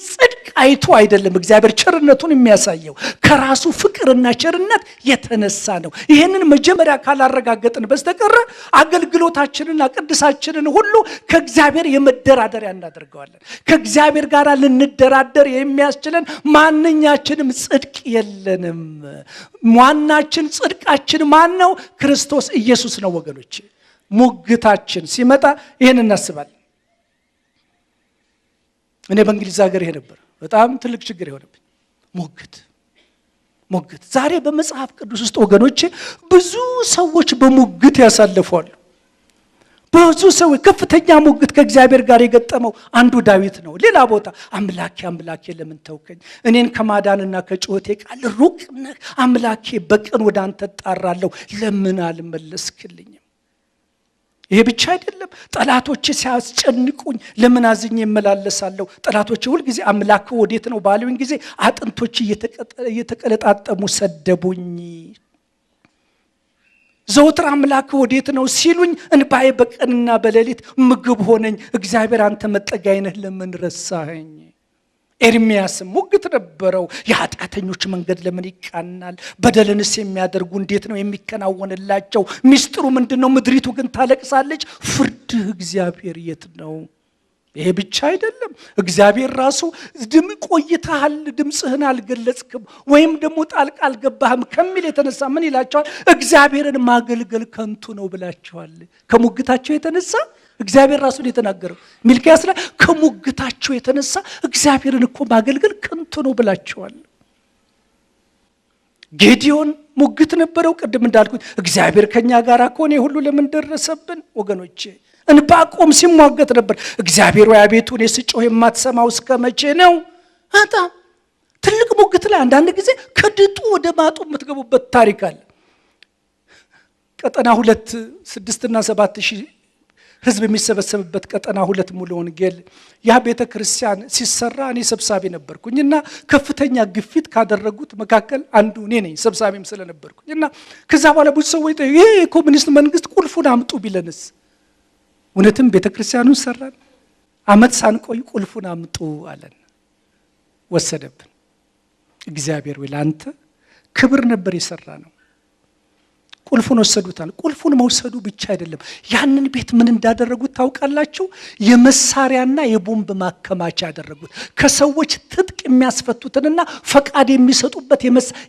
ጽድቅ አይቶ አይደለም እግዚአብሔር ቸርነቱን የሚያሳየው፣ ከራሱ ፍቅርና ቸርነት የተነሳ ነው። ይህንን መጀመሪያ ካላረጋገጥን በስተቀር አገልግሎታችንን ቅድሳችንን ሁሉ ከእግዚአብሔር የመደራደሪያ እናደርገዋለን። ከእግዚአብሔር ጋር ልንደራደር የሚያስችለን ማንኛችንም ጽድቅ የለንም። ዋናችን ጽድቃችን ማን ነው? ክርስቶስ ኢየሱስ ነው ወገኖች። ሙግታችን ሲመጣ ይህን እናስባለን። እኔ በእንግሊዝ ሀገር ይሄ ነበር በጣም ትልቅ ችግር የሆነብኝ፣ ሙግት። ዛሬ በመጽሐፍ ቅዱስ ውስጥ ወገኖቼ ብዙ ሰዎች በሙግት ያሳልፋሉ። ብዙ ሰው ከፍተኛ ሙግት ከእግዚአብሔር ጋር የገጠመው አንዱ ዳዊት ነው። ሌላ ቦታ አምላኬ ለምን ተውከኝ? እኔን ከማዳንና ከጩኸቴ ቃል ሩቅ ነህ። አምላኬ በቀን ወደ አንተ እጣራለሁ፣ ለምን አልመለስክልኝም? ይሄ ብቻ አይደለም። ጠላቶቼ ሲያስጨንቁኝ ለምን አዝኜ እመላለሳለሁ? ጠላቶቼ ሁልጊዜ አምላክ ወዴት ነው ባሉኝ ጊዜ አጥንቶቼ እየተቀለጣጠሙ ሰደቡኝ። ዘወትር አምላክ ወዴት ነው ሲሉኝ እንባዬ በቀንና በሌሊት ምግብ ሆነኝ። እግዚአብሔር አንተ መጠጊያዬ ነህ፣ ለምን ረሳኸኝ? ኤርምያስም ሙግት ነበረው። የኃጢአተኞች መንገድ ለምን ይቃናል? በደልንስ የሚያደርጉ እንዴት ነው የሚከናወንላቸው? ሚስጥሩ ምንድን ነው? ምድሪቱ ግን ታለቅሳለች። ፍርድህ እግዚአብሔር የት ነው? ይሄ ብቻ አይደለም። እግዚአብሔር ራሱ ቆይተሃል፣ ድምፅህን አልገለጽክም ወይም ደግሞ ጣልቃ አልገባህም ከሚል የተነሳ ምን ይላቸዋል? እግዚአብሔርን ማገልገል ከንቱ ነው ብላቸዋል። ከሙግታቸው የተነሳ እግዚአብሔር ራሱን የተናገረው ሚልክያስ ላይ ከሙግታቸው የተነሳ እግዚአብሔርን እኮ ማገልገል ከንቱ ነው ብላቸዋል። ጌዲዮን ሙግት ነበረው። ቅድም እንዳልኩት እግዚአብሔር ከኛ ጋር ከሆነ ሁሉ ለምን ደረሰብን? ወገኖቼ እንባቆም ሲሟገት ነበር። እግዚአብሔር ወይ አቤቱ እኔ ስጮህ የማትሰማው እስከ መቼ ነው? በጣም ትልቅ ሙግት ላይ አንዳንድ ጊዜ ከድጡ ወደ ማጡ የምትገቡበት ታሪክ አለ። ቀጠና 2 6 እና 7 ሺህ ህዝብ የሚሰበሰብበት ቀጠና 2 ሙሉ ወንጌል ያ ቤተ ክርስቲያን ሲሰራ እኔ ሰብሳቢ ነበርኩኝና ከፍተኛ ግፊት ካደረጉት መካከል አንዱ እኔ ነኝ፣ ሰብሳቢም ስለነበርኩኝና ከዛ በኋላ ብዙ ሰዎች ይሄ የኮሙኒስት መንግስት ቁልፉን አምጡ ቢለንስ? እውነትም ቤተ ክርስቲያኑን ሰራን። አመት ሳንቆይ ቁልፉን አምጡ አለን። ወሰደብን። እግዚአብሔር ወይ ላንተ ክብር ነበር የሰራ ነው። ቁልፉን ወሰዱታል። ቁልፉን መውሰዱ ብቻ አይደለም፣ ያንን ቤት ምን እንዳደረጉት ታውቃላችሁ? የመሳሪያና የቦምብ ማከማቻ ያደረጉት። ከሰዎች ትጥቅ የሚያስፈቱትንና ፈቃድ የሚሰጡበት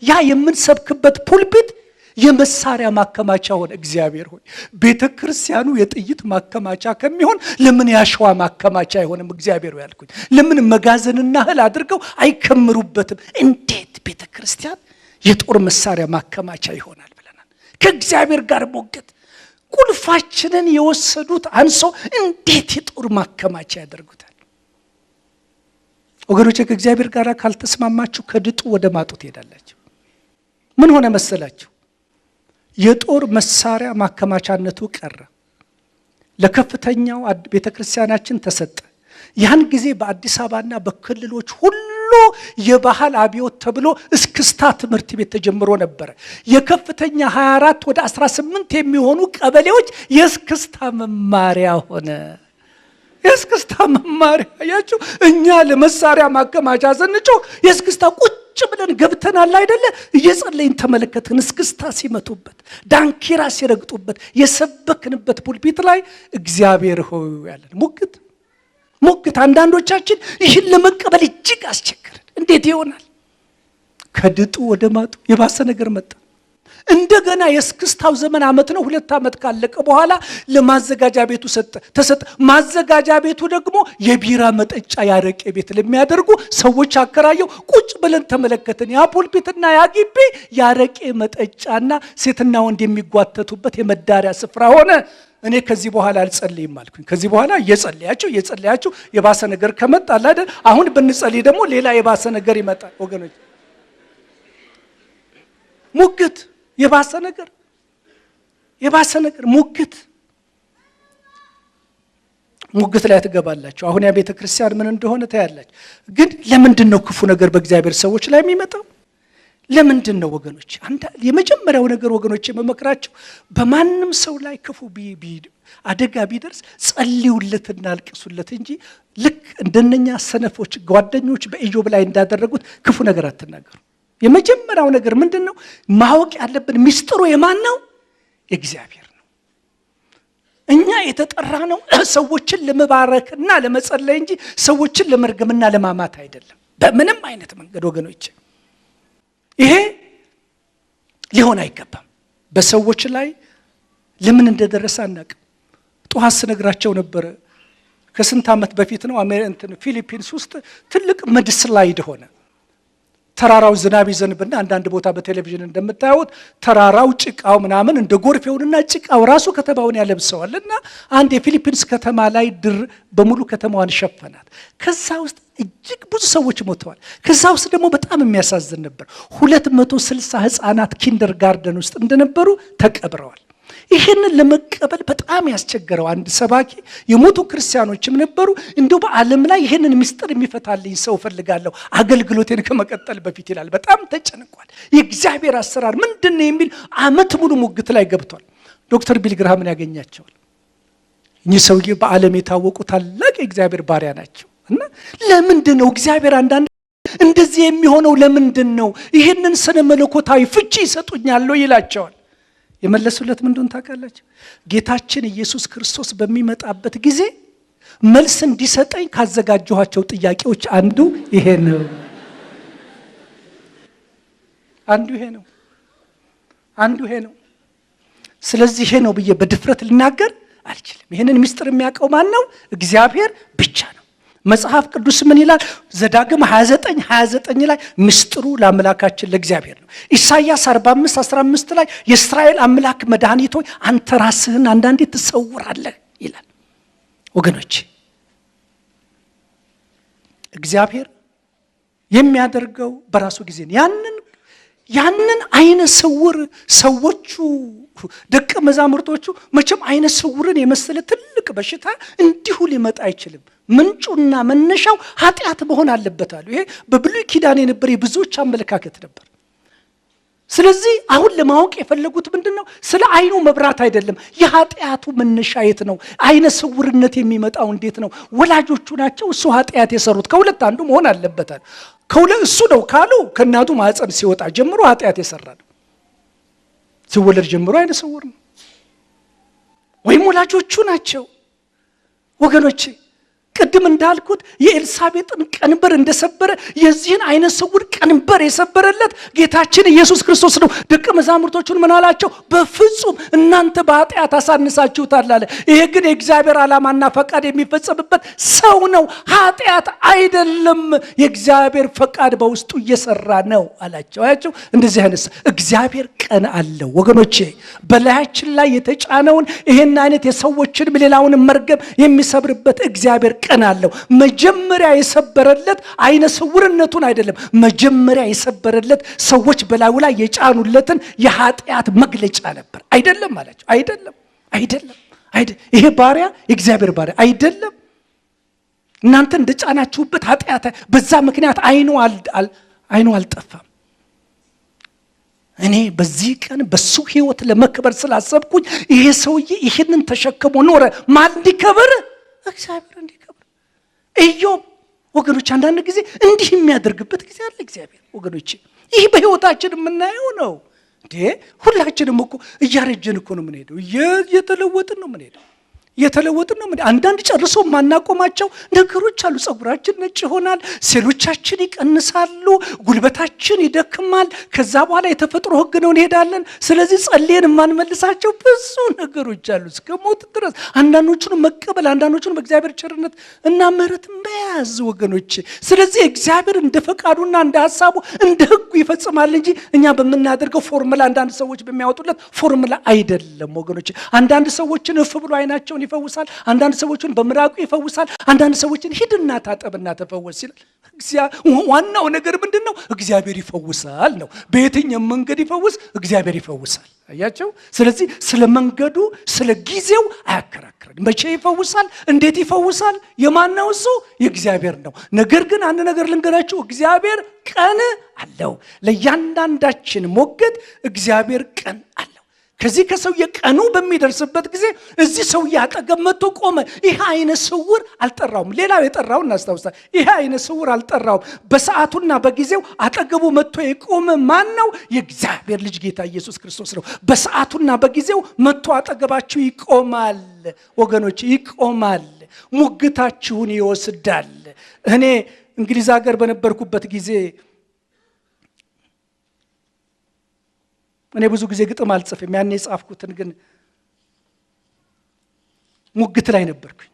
ያ የምንሰብክበት ፑልፒት የመሳሪያ ማከማቻ ሆነ። እግዚአብሔር ሆይ ቤተ ክርስቲያኑ የጥይት ማከማቻ ከሚሆን ለምን ያሸዋ ማከማቻ አይሆንም? እግዚአብሔር ሆይ ያልኩኝ ለምን መጋዘንና እህል አድርገው አይከምሩበትም? እንዴት ቤተ ክርስቲያን የጦር መሳሪያ ማከማቻ ይሆናል? ከእግዚአብሔር ጋር ሞገት። ቁልፋችንን የወሰዱት አንሶ እንዴት የጦር ማከማቻ ያደርጉታል? ወገኖቼ ከእግዚአብሔር ጋር ካልተስማማችሁ ከድጡ ወደ ማጡ ትሄዳላችሁ። ምን ሆነ መሰላችሁ? የጦር መሳሪያ ማከማቻነቱ ቀረ፣ ለከፍተኛው ቤተክርስቲያናችን ተሰጠ። ያን ጊዜ በአዲስ አበባና በክልሎች ሁሉ የባህል አብዮት ተብሎ እስክስታ ትምህርት ቤት ተጀምሮ ነበር። የከፍተኛ 24 ወደ 18 የሚሆኑ ቀበሌዎች የእስክስታ መማሪያ ሆነ። የእስክስታ መማሪያ ያችሁ፣ እኛ ለመሳሪያ ማከማቻ ዘንጮ የእስክስታ ቁጭ ብለን ገብተናል አይደለ? እየጸለይን ተመለከትን። እስክስታ ሲመቱበት፣ ዳንኪራ ሲረግጡበት የሰበክንበት ፑልፒት ላይ እግዚአብሔር ሆይ ያለን ሙግት። አንዳንዶቻችን ይህን ለመቀበል እጅግ አስቸገረን። እንዴት ይሆናል? ከድጡ ወደ ማጡ የባሰ ነገር መጣ። እንደገና የእስክስታው ዘመን አመት ነው። 2 አመት ካለቀ በኋላ ለማዘጋጃ ቤቱ ተሰጠ። ማዘጋጃ ቤቱ ደግሞ የቢራ መጠጫ ያረቄ ቤት ለሚያደርጉ ሰዎች አከራየው። ቁጭ ብለን ተመለከትን። ያ ፑልፒትና ያ ግቢ ያረቄ መጠጫና ሴትና ወንድ የሚጓተቱበት የመዳሪያ ስፍራ ሆነ። እኔ ከዚህ በኋላ አልጸልይም አልኩኝ። ከዚህ በኋላ እየጸለያችሁ የባሰ ነገር ከመጣ አይደል? አሁን ብንጸልይ ደግሞ ሌላ የባሰ ነገር ይመጣል። ወገኖች ሙግት፣ የባሰ ነገር ሙግት ላይ ትገባላችሁ። አሁን ያ ቤተ ክርስቲያን ምን እንደሆነ ታያላችሁ። ግን ለምንድን ነው ክፉ ነገር በእግዚአብሔር ሰዎች ላይ የሚመጣው? ለምንድን ነው ወገኖች? የመጀመሪያው ነገር ወገኖች የመመክራቸው በማንም ሰው ላይ ክፉ አደጋ ቢደርስ ጸልዩለትና አልቅሱለት እንጂ ልክ እንደነኛ ሰነፎች ጓደኞች በኢዮብ ላይ እንዳደረጉት ክፉ ነገር አትናገሩ። የመጀመሪያው ነገር ምንድን ነው ማወቅ ያለብን? ሚስጥሩ የማን ነው? እግዚአብሔር ነው። እኛ የተጠራ ነው ሰዎችን ለመባረክና ለመጸለይ እንጂ ሰዎችን ለመርገምና ለማማት አይደለም፣ በምንም አይነት መንገድ ወገኖች። ይሄ ሊሆን አይገባም። በሰዎች ላይ ለምን እንደደረሰ አናውቅም። ጠዋት ስነግራቸው ነበረ። ከስንት ዓመት በፊት ነው ፊሊፒንስ ውስጥ ትልቅ መድስላይድ ሆነ። ተራራው ዝናብ ይዘንብና አንዳንድ ቦታ በቴሌቪዥን እንደምታዩት ተራራው ጭቃው ምናምን እንደ ጎርፍ ይሆንና ጭቃው ራሱ ከተማውን ያለብሰዋልና አንድ የፊሊፒንስ ከተማ ላይ ድር በሙሉ ከተማዋን ሸፈናት። ከዛ ውስጥ እጅግ ብዙ ሰዎች ሞተዋል። ከዛ ውስጥ ደግሞ በጣም የሚያሳዝን ነበር። 260 ህፃናት ኪንደር ጋርደን ውስጥ እንደነበሩ ተቀብረዋል። ይህንን ለመቀበል በጣም ያስቸገረው አንድ ሰባኪ የሞቱ ክርስቲያኖችም ነበሩ። እንደው በዓለም ላይ ይህንን ምስጢር የሚፈታልኝ ሰው ፈልጋለሁ አገልግሎቴን ከመቀጠል በፊት ይላል። በጣም ተጨንቋል። የእግዚአብሔር አሰራር ምንድን ነው የሚል ዓመት ሙሉ ሙግት ላይ ገብቷል። ዶክተር ቢል ግርሃምን ያገኛቸዋል። እኚህ ሰውዬ በዓለም የታወቁ ታላቅ የእግዚአብሔር ባሪያ ናቸው። እና ለምንድን ነው እግዚአብሔር አንዳንድ እንደዚህ የሚሆነው? ለምንድን ነው? ይህንን ስነ መለኮታዊ ፍቺ ይሰጡኛል ይላቸዋል። የመለሱለት ምን እንደሆነ ታውቃላችሁ? ጌታችን ኢየሱስ ክርስቶስ በሚመጣበት ጊዜ መልስ እንዲሰጠኝ ካዘጋጀኋቸው ጥያቄዎች አንዱ ይሄ ነው። አንዱ ይሄ ነው። ስለዚህ ይሄ ነው ብዬ በድፍረት ልናገር አልችልም። ይሄንን ምስጢር የሚያውቀው ማን ነው? እግዚአብሔር ብቻ ነው። መጽሐፍ ቅዱስ ምን ይላል? ዘዳግም 29 ላይ ምስጢሩ ለአምላካችን ለእግዚአብሔር ነው። ኢሳይያስ 45:15 ላይ የእስራኤል አምላክ መድኃኒት ሆይ አንተ ራስህን አንዳንዴ ትሰውራለህ ይላል። ወገኖች እግዚአብሔር የሚያደርገው በራሱ ጊዜ ነው። ያንን አይነ ስውር ሰዎቹ ደቀ መዛሙርቶቹ መቼም አይነ ስውርን የመሰለ ትልቅ በሽታ እንዲሁ ሊመጣ አይችልም። ምንጩና መነሻው ኃጢአት መሆን አለበት አሉ። ይሄ በብሉይ ኪዳን የነበረ የብዙዎች አመለካከት ነበር። ስለዚህ አሁን ለማወቅ የፈለጉት ምንድነው? ስለ አይኑ መብራት አይደለም። የኃጢአቱ መነሻ የት ነው? አይነ ስውርነት የሚመጣው እንዴት ነው? ወላጆቹ ናቸው እሱ ኃጢአት የሰሩት። ከሁለት አንዱ መሆን አለበት አሉ። እሱ ነው ካሉ ከእናቱ ማህፀን ሲወጣ ጀምሮ ኃጢአት የሰራ ነው። ሲወለድ ጀምሮ አይነ ስውር ነው። ወይም ወላጆቹ ናቸው። ወገኖቼ ቅድም እንዳልኩት የኤልሳቤጥን ቀንበር እንደሰበረ የዚህን አይነ ስውር ቀንበር የሰበረለት ጌታችን ኢየሱስ ክርስቶስ ነው። ደቀ መዛሙርቶቹን ምን አላቸው? በፍጹም እናንተ በኃጢአት አሳንሳችሁታል አለ። ይሄ ግን የእግዚአብሔር ዓላማና ፈቃድ የሚፈጸምበት ሰው ነው፣ ኃጢአት አይደለም። የእግዚአብሔር ፈቃድ በውስጡ እየሰራ ነው አላቸው። አያቸው? እንደዚህ አይነት እግዚአብሔር ቀን አለው ወገኖቼ። በላያችን ላይ የተጫነውን ይሄን አይነት የሰዎችን ሌላውን መርገም የሚሰብርበት እግዚአብሔር ቀን አለው። መጀመሪያ የሰበረለት አይነ ስውርነቱን አይደለም። መጀመሪያ የሰበረለት ሰዎች በላዩ ላይ የጫኑለትን የኃጢአት መግለጫ ነበር። አይደለም አላቸው። አይደለም። ይሄ ባሪያ የእግዚአብሔር ባሪያ አይደለም። እናንተ እንደጫናችሁበት ኃጢአት በዛ ምክንያት አይኑ አልጠፋም። እኔ በዚህ ቀን በሱ ህይወት ለመከበር ስላሰብኩኝ ይሄ ሰውዬ ይሄንን ተሸክሞ ኖረ። ማን እንዲከበር? እግዚአብሔር እንዲከበር። ኢዮብ ወገኖች አንዳንድ ጊዜ እንዲህ የሚያደርግበት ጊዜ አለ እግዚአብሔር። ወገኖች ይህ በህይወታችን የምናየው ነው። ሁላችንም እኮ እያረጀን እኮ ነው የምንሄደው። እየተለወጥን ነው የምንሄደው። አንዳንድ ጨርሶ ማናቆማቸው ነገሮች አሉ። ጸጉራችን ነጭ ይሆናል፣ ሴሎቻችን ይቀንሳሉ፣ ጉልበታችን ይደክማል። ከዛ በኋላ የተፈጥሮ ህግ ነው እንሄዳለን። ስለዚህ ጸልየን የማንመልሳቸው ብዙ ነገሮች አሉ እስከ ሞት ድረስ። አንዳንዶቹን መቀበል፣ አንዳንዶቹን በእግዚአብሔር ቸርነት እና ምሕረት መያዝ ወገኖች። ስለዚህ እግዚአብሔር እንደ ፈቃዱና እንደ ሐሳቡ እንደ ህጉ ይፈጽማል እንጂ እኛ በምናደርገው ፎርሙላ፣ አንዳንድ ሰዎች በሚያወጡለት ፎርሙላ አይደለም ወገኖች። አንዳንድ ሰዎችን እፍ ብሎ አይናቸውን ይፈውሳል። አንዳንድ ሰዎችን በምራቁ ይፈውሳል። አንዳንድ ሰዎችን ሂድና ታጠብና ተፈወስ ይላል። ዋናው ነገር ምንድነው? እግዚአብሔር ይፈውሳል ነው። በየትኛው መንገድ ይፈውስ? እግዚአብሔር ይፈውሳል። አያቸው? ስለዚህ ስለ መንገዱ ስለ ጊዜው አያከራክረን። መቼ ይፈውሳል? እንዴት ይፈውሳል? የማነው? እሱ የእግዚአብሔር ነው። ነገር ግን አንድ ነገር ልንገራችሁ፣ እግዚአብሔር ቀን አለው። ለእያንዳንዳችን ሞገድ እግዚአብሔር ቀን አለው። ከዚህ ከሰውዬ ቀኑ በሚደርስበት ጊዜ እዚህ ሰውዬ አጠገብ መጥቶ ቆመ። ይሄ አይነ ስውር አልጠራውም። ሌላው የጠራውን እናስታውሳል። ይሄ አይነ ስውር አልጠራውም። በሰዓቱና በጊዜው አጠገቡ መጥቶ የቆመ ማን ነው? የእግዚአብሔር ልጅ ጌታ ኢየሱስ ክርስቶስ ነው። በሰዓቱና በጊዜው መጥቶ አጠገባችሁ ይቆማል ወገኖች፣ ይቆማል። ሙግታችሁን ይወስዳል። እኔ እንግሊዝ ሀገር በነበርኩበት ጊዜ እኔ ብዙ ጊዜ ግጥም አልጽፍም። ያኔ የጻፍኩትን ግን ሙግት ላይ ነበርኩኝ።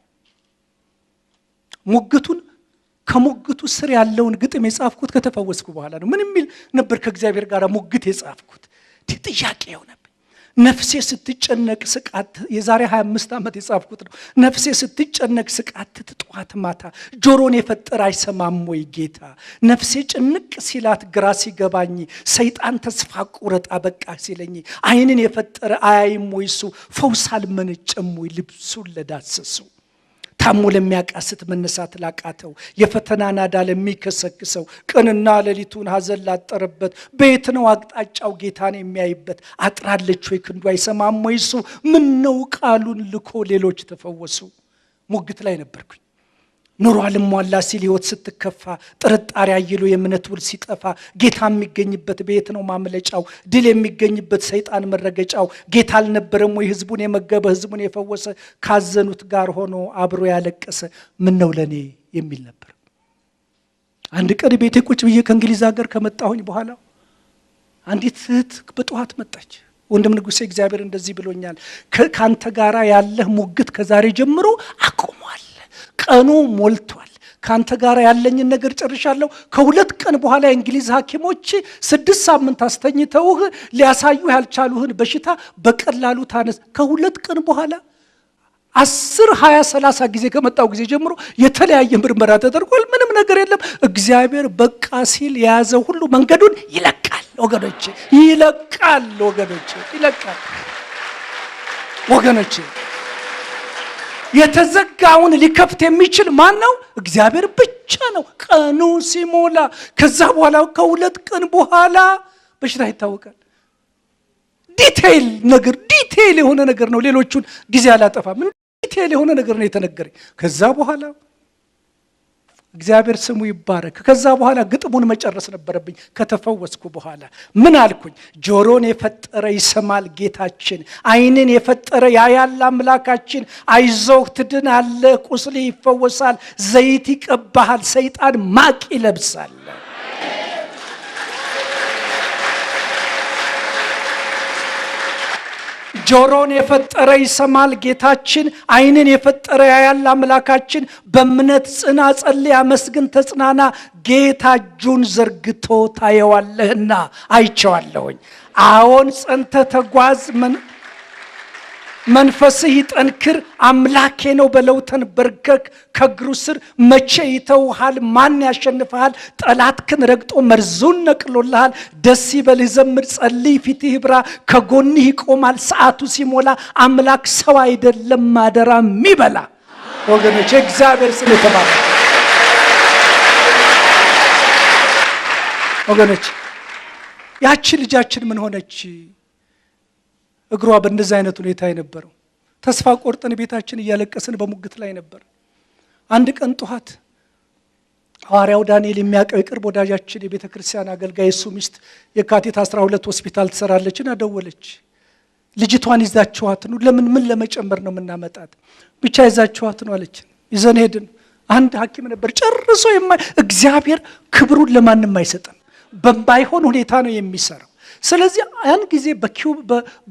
ከሙግቱ ስር ያለውን ግጥም የጻፍኩት ከተፈወስኩ በኋላ ነው። ምን የሚል ነበር? ከእግዚአብሔር ጋር ሙግት የጻፍኩት ጥያቄ ሆነብኝ። ነፍሴ ስትጨነቅ ስቃት፣ የዛሬ 25 ዓመት የጻፍኩት ነው። ነፍሴ ስትጨነቅ ስቃት ጥዋት ማታ፣ ጆሮን የፈጠረ አይሰማም ወይ ጌታ? ነፍሴ ጭንቅ ሲላት ግራ ሲገባኝ፣ ሰይጣን ተስፋ ቁረጣ በቃ ሲለኝ፣ አይንን የፈጠረ አያይም ወይ እሱ? ፈውስ አልመነጨም ወይ ልብሱን ለዳሰሱ? ታሞ ለሚያቃስት መነሳት ላቃተው፣ የፈተና ናዳ ለሚከሰክሰው፣ ቀንና ሌሊቱን ሐዘን ላጠረበት፣ በየት ነው አቅጣጫው ጌታን የሚያይበት? አጥራለች ወይ ክንዱ አይሰማም ወይ እሱ? ምን ነው ቃሉን ልኮ ሌሎች ተፈወሱ? ሙግት ላይ ነበርኩኝ። ኑሮ አልሟላ ሲል ህይወት ስትከፋ፣ ጥርጣሬ አይሎ የእምነት ውል ሲጠፋ፣ ጌታ የሚገኝበት ቤት ነው ማምለጫው፣ ድል የሚገኝበት ሰይጣን መረገጫው፣ ጌታ አልነበረም ወይ ህዝቡን የመገበ ህዝቡን የፈወሰ፣ ካዘኑት ጋር ሆኖ አብሮ ያለቀሰ፣ ምን ነው ለኔ የሚል ነበር። አንድ ቀን ቤቴ ቁጭ ብዬ ከእንግሊዝ ሀገር ከመጣሁኝ በኋላ አንዲት እህት በጠዋት መጣች። ወንድም ንጉሴ እግዚአብሔር እንደዚህ ብሎኛል፣ ካንተ ጋራ ያለህ ሙግት ከዛሬ ጀምሮ አቁሟል፣ ቀኑ ሞልቷል፣ ካንተ ጋራ ያለኝን ነገር ጨርሻለሁ። ከ2 ቀን በኋላ የእንግሊዝ ሐኪሞች 6 ሳምንት አስተኝተውህ ሊያሳዩ ያልቻሉህን በሽታ በቀላሉ ታነስ። ከ2 ቀን በኋላ 10 20 30 ጊዜ ከመጣው ጊዜ ጀምሮ የተለያየ ምርመራ ተደርጓል። ምንም ነገር የለም። እግዚአብሔር በቃ ሲል የያዘው ሁሉ መንገዱን ይለቃል ወገኖቼ፣ ይለቃል ወገኖቼ፣ ይለቃል ወገኖቼ። የተዘጋውን ሊከፍት የሚችል ማን ነው? እግዚአብሔር ብቻ ነው። ቀኑ ሲሞላ ከዛ በኋላ ከ2 ቀን በኋላ በሽታ ይታወቃል። ዲቴይል የሆነ ነገር ነው። ሌሎቹን ጊዜ አላጠፋም። ዲቴይል የሆነ ነገር ነው የተነገረኝ። ከዛ በኋላ እግዚአብሔር ስሙ ይባረክ። ከዛ በኋላ ግጥሙን መጨረስ ነበረብኝ። ከተፈወስኩ በኋላ ምን አልኩኝ? ጆሮን የፈጠረ ይሰማል ጌታችን፣ ዓይንን የፈጠረ ያያል አምላካችን። አይዞህ ትድናለህ፣ ቁስል ይፈወሳል፣ ዘይት ይቀባሃል፣ ሰይጣን ማቅ ይለብሳል። ጆሮን የፈጠረ ይሰማል ጌታችን፣ ዓይንን የፈጠረ ያያል አምላካችን። በእምነት ጽና፣ ጸልይ፣ አመስግን፣ ተጽናና፣ ጌታ እጁን ዘርግቶ ታየዋለህና። አይቼዋለሁኝ። አዎን ጸንተህ ተጓዝ፣ መንፈስህ ይጠንክር፣ አምላኬ ነው በለው ተንበርከክ። ከእግሩ ስር መቼ ይተውሃል? ማን ያሸንፍሃል? ጠላትክን ረግጦ መርዙን ነቅሎልሃል። ደስ ይበልህ፣ ዘምር፣ ጸልይ፣ ፊትህ ይብራ፣ ከጎንህ ይቆማል። ሰዓቱ ሲሞላ አምላክ ሰው አይደለም ማደራ የሚበላ። ወገኖች እግዚአብሔር ስም የተባረከ። ወገኖች ያቺ ልጃችን ምን ሆነች? እግሯ በእንደዚህ አይነት ሁኔታ የነበረው ተስፋ ቆርጠን ቤታችን እያለቀስን በሙግት ላይ ነበር። አንድ ቀን ጠዋት ሐዋርያው ዳንኤል የሚያውቀው የቅርብ ወዳጃችን የቤተ ክርስቲያን አገልጋይ እሱ ሚስት የካቲት 12 ሆስፒታል ትሰራለችና ደወለች። ልጅቷን ይዛችኋት ነው? ምን ለመጨመር ነው የምናመጣት? ብቻ ይዛችኋት ነው አለችን። ይዘን ሄድን። አንድ ሐኪም ነበር ጨርሶ እግዚአብሔር ክብሩን ለማንም አይሰጥም። በማይሆን ሁኔታ ነው የሚሰራው። ስለዚህ ያን ጊዜ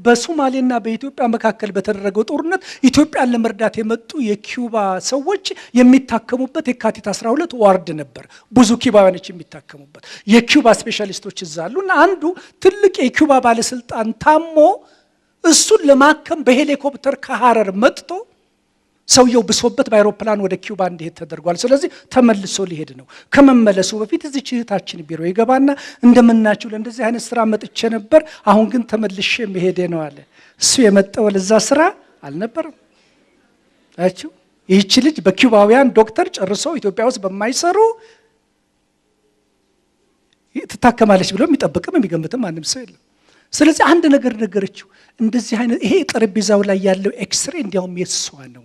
በሶማሌና በኢትዮጵያ መካከል በተደረገው ጦርነት ኢትዮጵያን ለመርዳት የመጡ የኪዩባ ሰዎች የሚታከሙበት የካቲት 12 ዋርድ ነበር። ብዙ ኪዩባውያኖች የሚታከሙበት የኪዩባ ስፔሻሊስቶች እዛ አሉና አንዱ ትልቅ የኪዩባ ባለስልጣን ታሞ እሱን ለማከም በሄሊኮፕተር ከሐረር መጥቶ ሰውየው ብሶበት በአይሮፕላን ወደ ኪዩባ እንዲሄድ ተደርጓል። ስለዚህ ተመልሶ ሊሄድ ነው። ከመመለሱ በፊት እዚህ እህታችን ቢሮ ይገባና እንደምናችሁ ለእንደዚህ አይነት ስራ መጥቼ ነበር፣ አሁን ግን ተመልሼ መሄዴ ነው አለ። እሱ የመጣው ለዛ ስራ አልነበረም። አያችሁ፣ ይህች ልጅ በኪዩባውያን ዶክተር ጨርሶ ኢትዮጵያ ውስጥ በማይሰሩ ትታከማለች ብሎ የሚጠብቅም የሚገምትም ማንም ሰው የለም። ስለዚህ አንድ ነገር ነገረችው። እንደዚህ አይነት ይሄ ጠረጴዛው ላይ ያለው ኤክስሬ እንዲያውም የሷ ነው።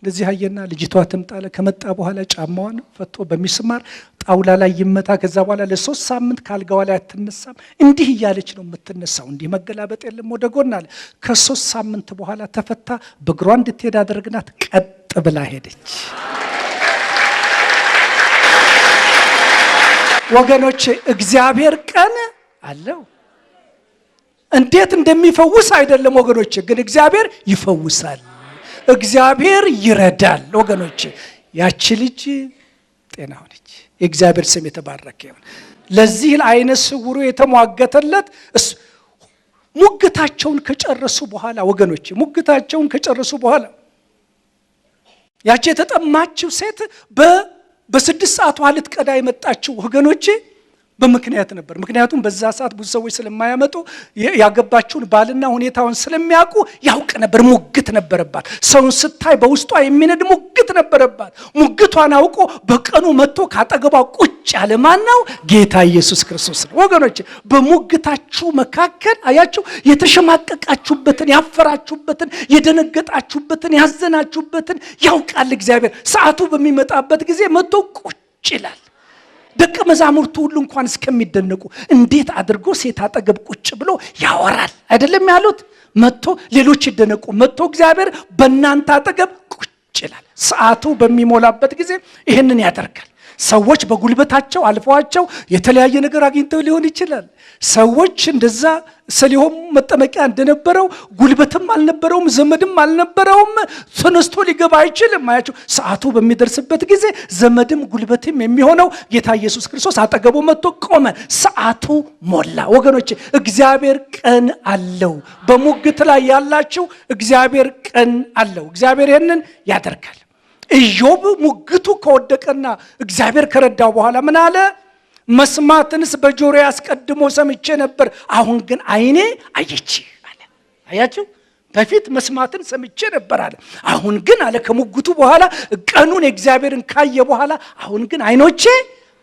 እንደዚህ አየና ልጅቷ ትምጣለ። ከመጣ በኋላ ጫማዋን ፈቶ በሚስማር ጣውላ ላይ ይመታ። ከዛ በኋላ ለ3 ሳምንት ካልጋዋ ላይ አትነሳም። እንዲህ እያለች ነው የምትነሳው። እንዲህ መገላበጥ የለም ወደ ጎን አለ። ከ3 ሳምንት በኋላ ተፈታ። በእግሯ እንድትሄድ አደረግናት። ቀጥ ብላ ሄደች። ወገኖቼ እግዚአብሔር ቀን አለው። እንዴት እንደሚፈውስ አይደለም ወገኖቼ፣ ግን እግዚአብሔር ይፈውሳል። እግዚአብሔር ይረዳል ወገኖቼ። ያቺ ልጅ ጤና ሆነች። የእግዚአብሔር ስም የተባረከ ይሁን። ለዚህ አይነ ስውሩ የተሟገተለት ሙግታቸውን ከጨረሱ በኋላ ወገኖቼ፣ ሙግታቸውን ከጨረሱ በኋላ ያቺ የተጠማችው ሴት በ6 ሰዓት ውሃ ልትቀዳ የመጣችው ወገኖቼ በምክንያት ነበር። ምክንያቱም በዛ ሰዓት ብዙ ሰዎች ስለማያመጡ ያገባችውን ባልና ሁኔታውን ስለሚያውቁ ያውቅ ነበር። ሙግት ነበረባት። ሰውን ስታይ በውስጧ የሚነድ ሙግት ነበረባት። ሙግቷን አውቆ በቀኑ መጥቶ ካጠገቧ ቁጭ ያለ ማን ነው? ጌታ ኢየሱስ ክርስቶስ ነው። ወገኖች በሙግታችሁ መካከል አያችሁ የተሸማቀቃችሁበትን፣ ያፈራችሁበትን፣ የደነገጣችሁበትን፣ ያዘናችሁበትን ያውቃል እግዚአብሔር። ሰዓቱ በሚመጣበት ጊዜ መጥቶ ቁጭ ይላል። ደቀ መዛሙርቱ ሁሉ እንኳን እስከሚደነቁ እንዴት አድርጎ ሴት አጠገብ ቁጭ ብሎ ያወራል አይደለም ያሉት። መጥቶ ሌሎች ይደነቁ፣ መጥቶ እግዚአብሔር በእናንተ አጠገብ ቁጭ ይላል። ሰዓቱ በሚሞላበት ጊዜ ይህንን ያደርጋል። ሰዎች በጉልበታቸው አልፈዋቸው የተለያየ ነገር አግኝተው ሊሆን ይችላል። ሰዎች እንደዛ ሰሊሆም መጠመቂያ እንደነበረው ጉልበትም አልነበረውም፣ ዘመድም አልነበረውም፣ ተነስቶ ሊገባ አይችልም። አያችሁ ሰዓቱ በሚደርስበት ጊዜ ዘመድም ጉልበትም የሚሆነው ጌታ ኢየሱስ ክርስቶስ አጠገቡ መጥቶ ቆመ። ሰዓቱ ሞላ። ወገኖቼ እግዚአብሔር ቀን አለው። በሙግት ላይ ያላችሁ እግዚአብሔር ቀን አለው። እግዚአብሔር ይህንን ያደርጋል። ኢዮብ ሙግቱ ከወደቀና እግዚአብሔር ከረዳው በኋላ ምን አለ? መስማትንስ በጆሮዬ አስቀድሞ ሰምቼ ነበር፣ አሁን ግን ዓይኔ አየች አለ። አያችሁ በፊት መስማትን ሰምቼ ነበር አለ። አሁን ግን አለ ከሙግቱ በኋላ ቀኑን እግዚአብሔርን ካየ በኋላ አሁን ግን ዓይኖቼ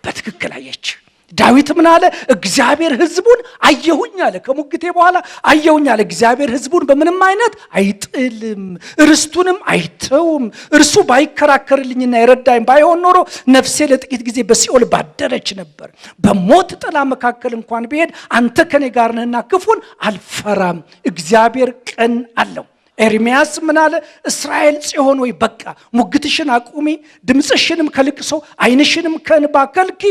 በትክክል አየች። ዳዊት ምን አለ? እግዚአብሔር ሕዝቡን አየሁኝ አለ። ከሙግቴ በኋላ አየሁኝ አለ። እግዚአብሔር ሕዝቡን በምንም አይነት አይጥልም፣ ርስቱንም አይተውም። እርሱ ባይከራከርልኝና የረዳኝ ባይሆን ኖሮ ነፍሴ ለጥቂት ጊዜ በሲኦል ባደረች ነበር። በሞት ጥላ መካከል እንኳን ብሄድ አንተ ከኔ ጋር ነህና ክፉን አልፈራም። እግዚአብሔር ቀን አለው። ኤርምያስ ምን አለ? እስራኤል ጽዮን ወይ በቃ ሙግትሽን አቁሚ፣ ድምፅሽንም ከልቅሶ ዓይንሽንም ከእንባ ከልኪ፣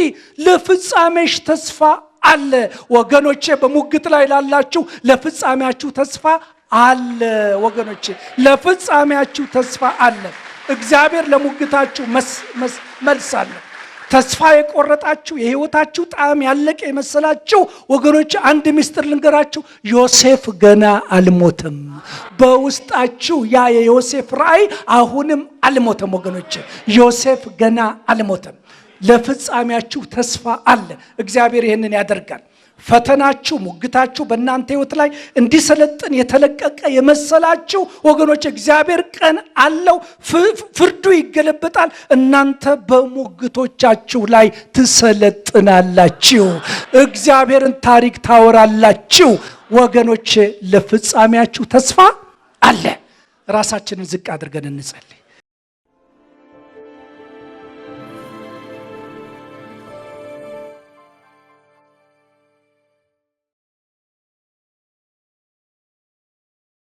ለፍጻሜሽ ተስፋ አለ። ወገኖቼ በሙግት ላይ ላላችሁ ለፍጻሜያችሁ ተስፋ አለ። ወገኖቼ ለፍጻሜያችሁ ተስፋ አለ። እግዚአብሔር ለሙግታችሁ መልስ አለ። ተስፋ የቆረጣችሁ የህይወታችሁ ጣዕም ያለቀ የመሰላችሁ ወገኖች አንድ ምስጢር ልንገራችሁ። ዮሴፍ ገና አልሞተም። በውስጣችሁ ያ የዮሴፍ ራእይ አሁንም አልሞተም። ወገኖች ዮሴፍ ገና አልሞተም። ለፍጻሜያችሁ ተስፋ አለ። እግዚአብሔር ይህንን ያደርጋል። ፈተናችሁ ሙግታችሁ በእናንተ ህይወት ላይ እንዲሰለጥን የተለቀቀ የመሰላችሁ ወገኖች እግዚአብሔር ቀን አለው። ፍርዱ ይገለበጣል። እናንተ በሙግቶቻችሁ ላይ ትሰለጥናላችሁ። እግዚአብሔርን ታሪክ ታወራላችሁ። ወገኖች ለፍጻሜያችሁ ተስፋ አለ። ራሳችንን ዝቅ አድርገን እንጸልይ።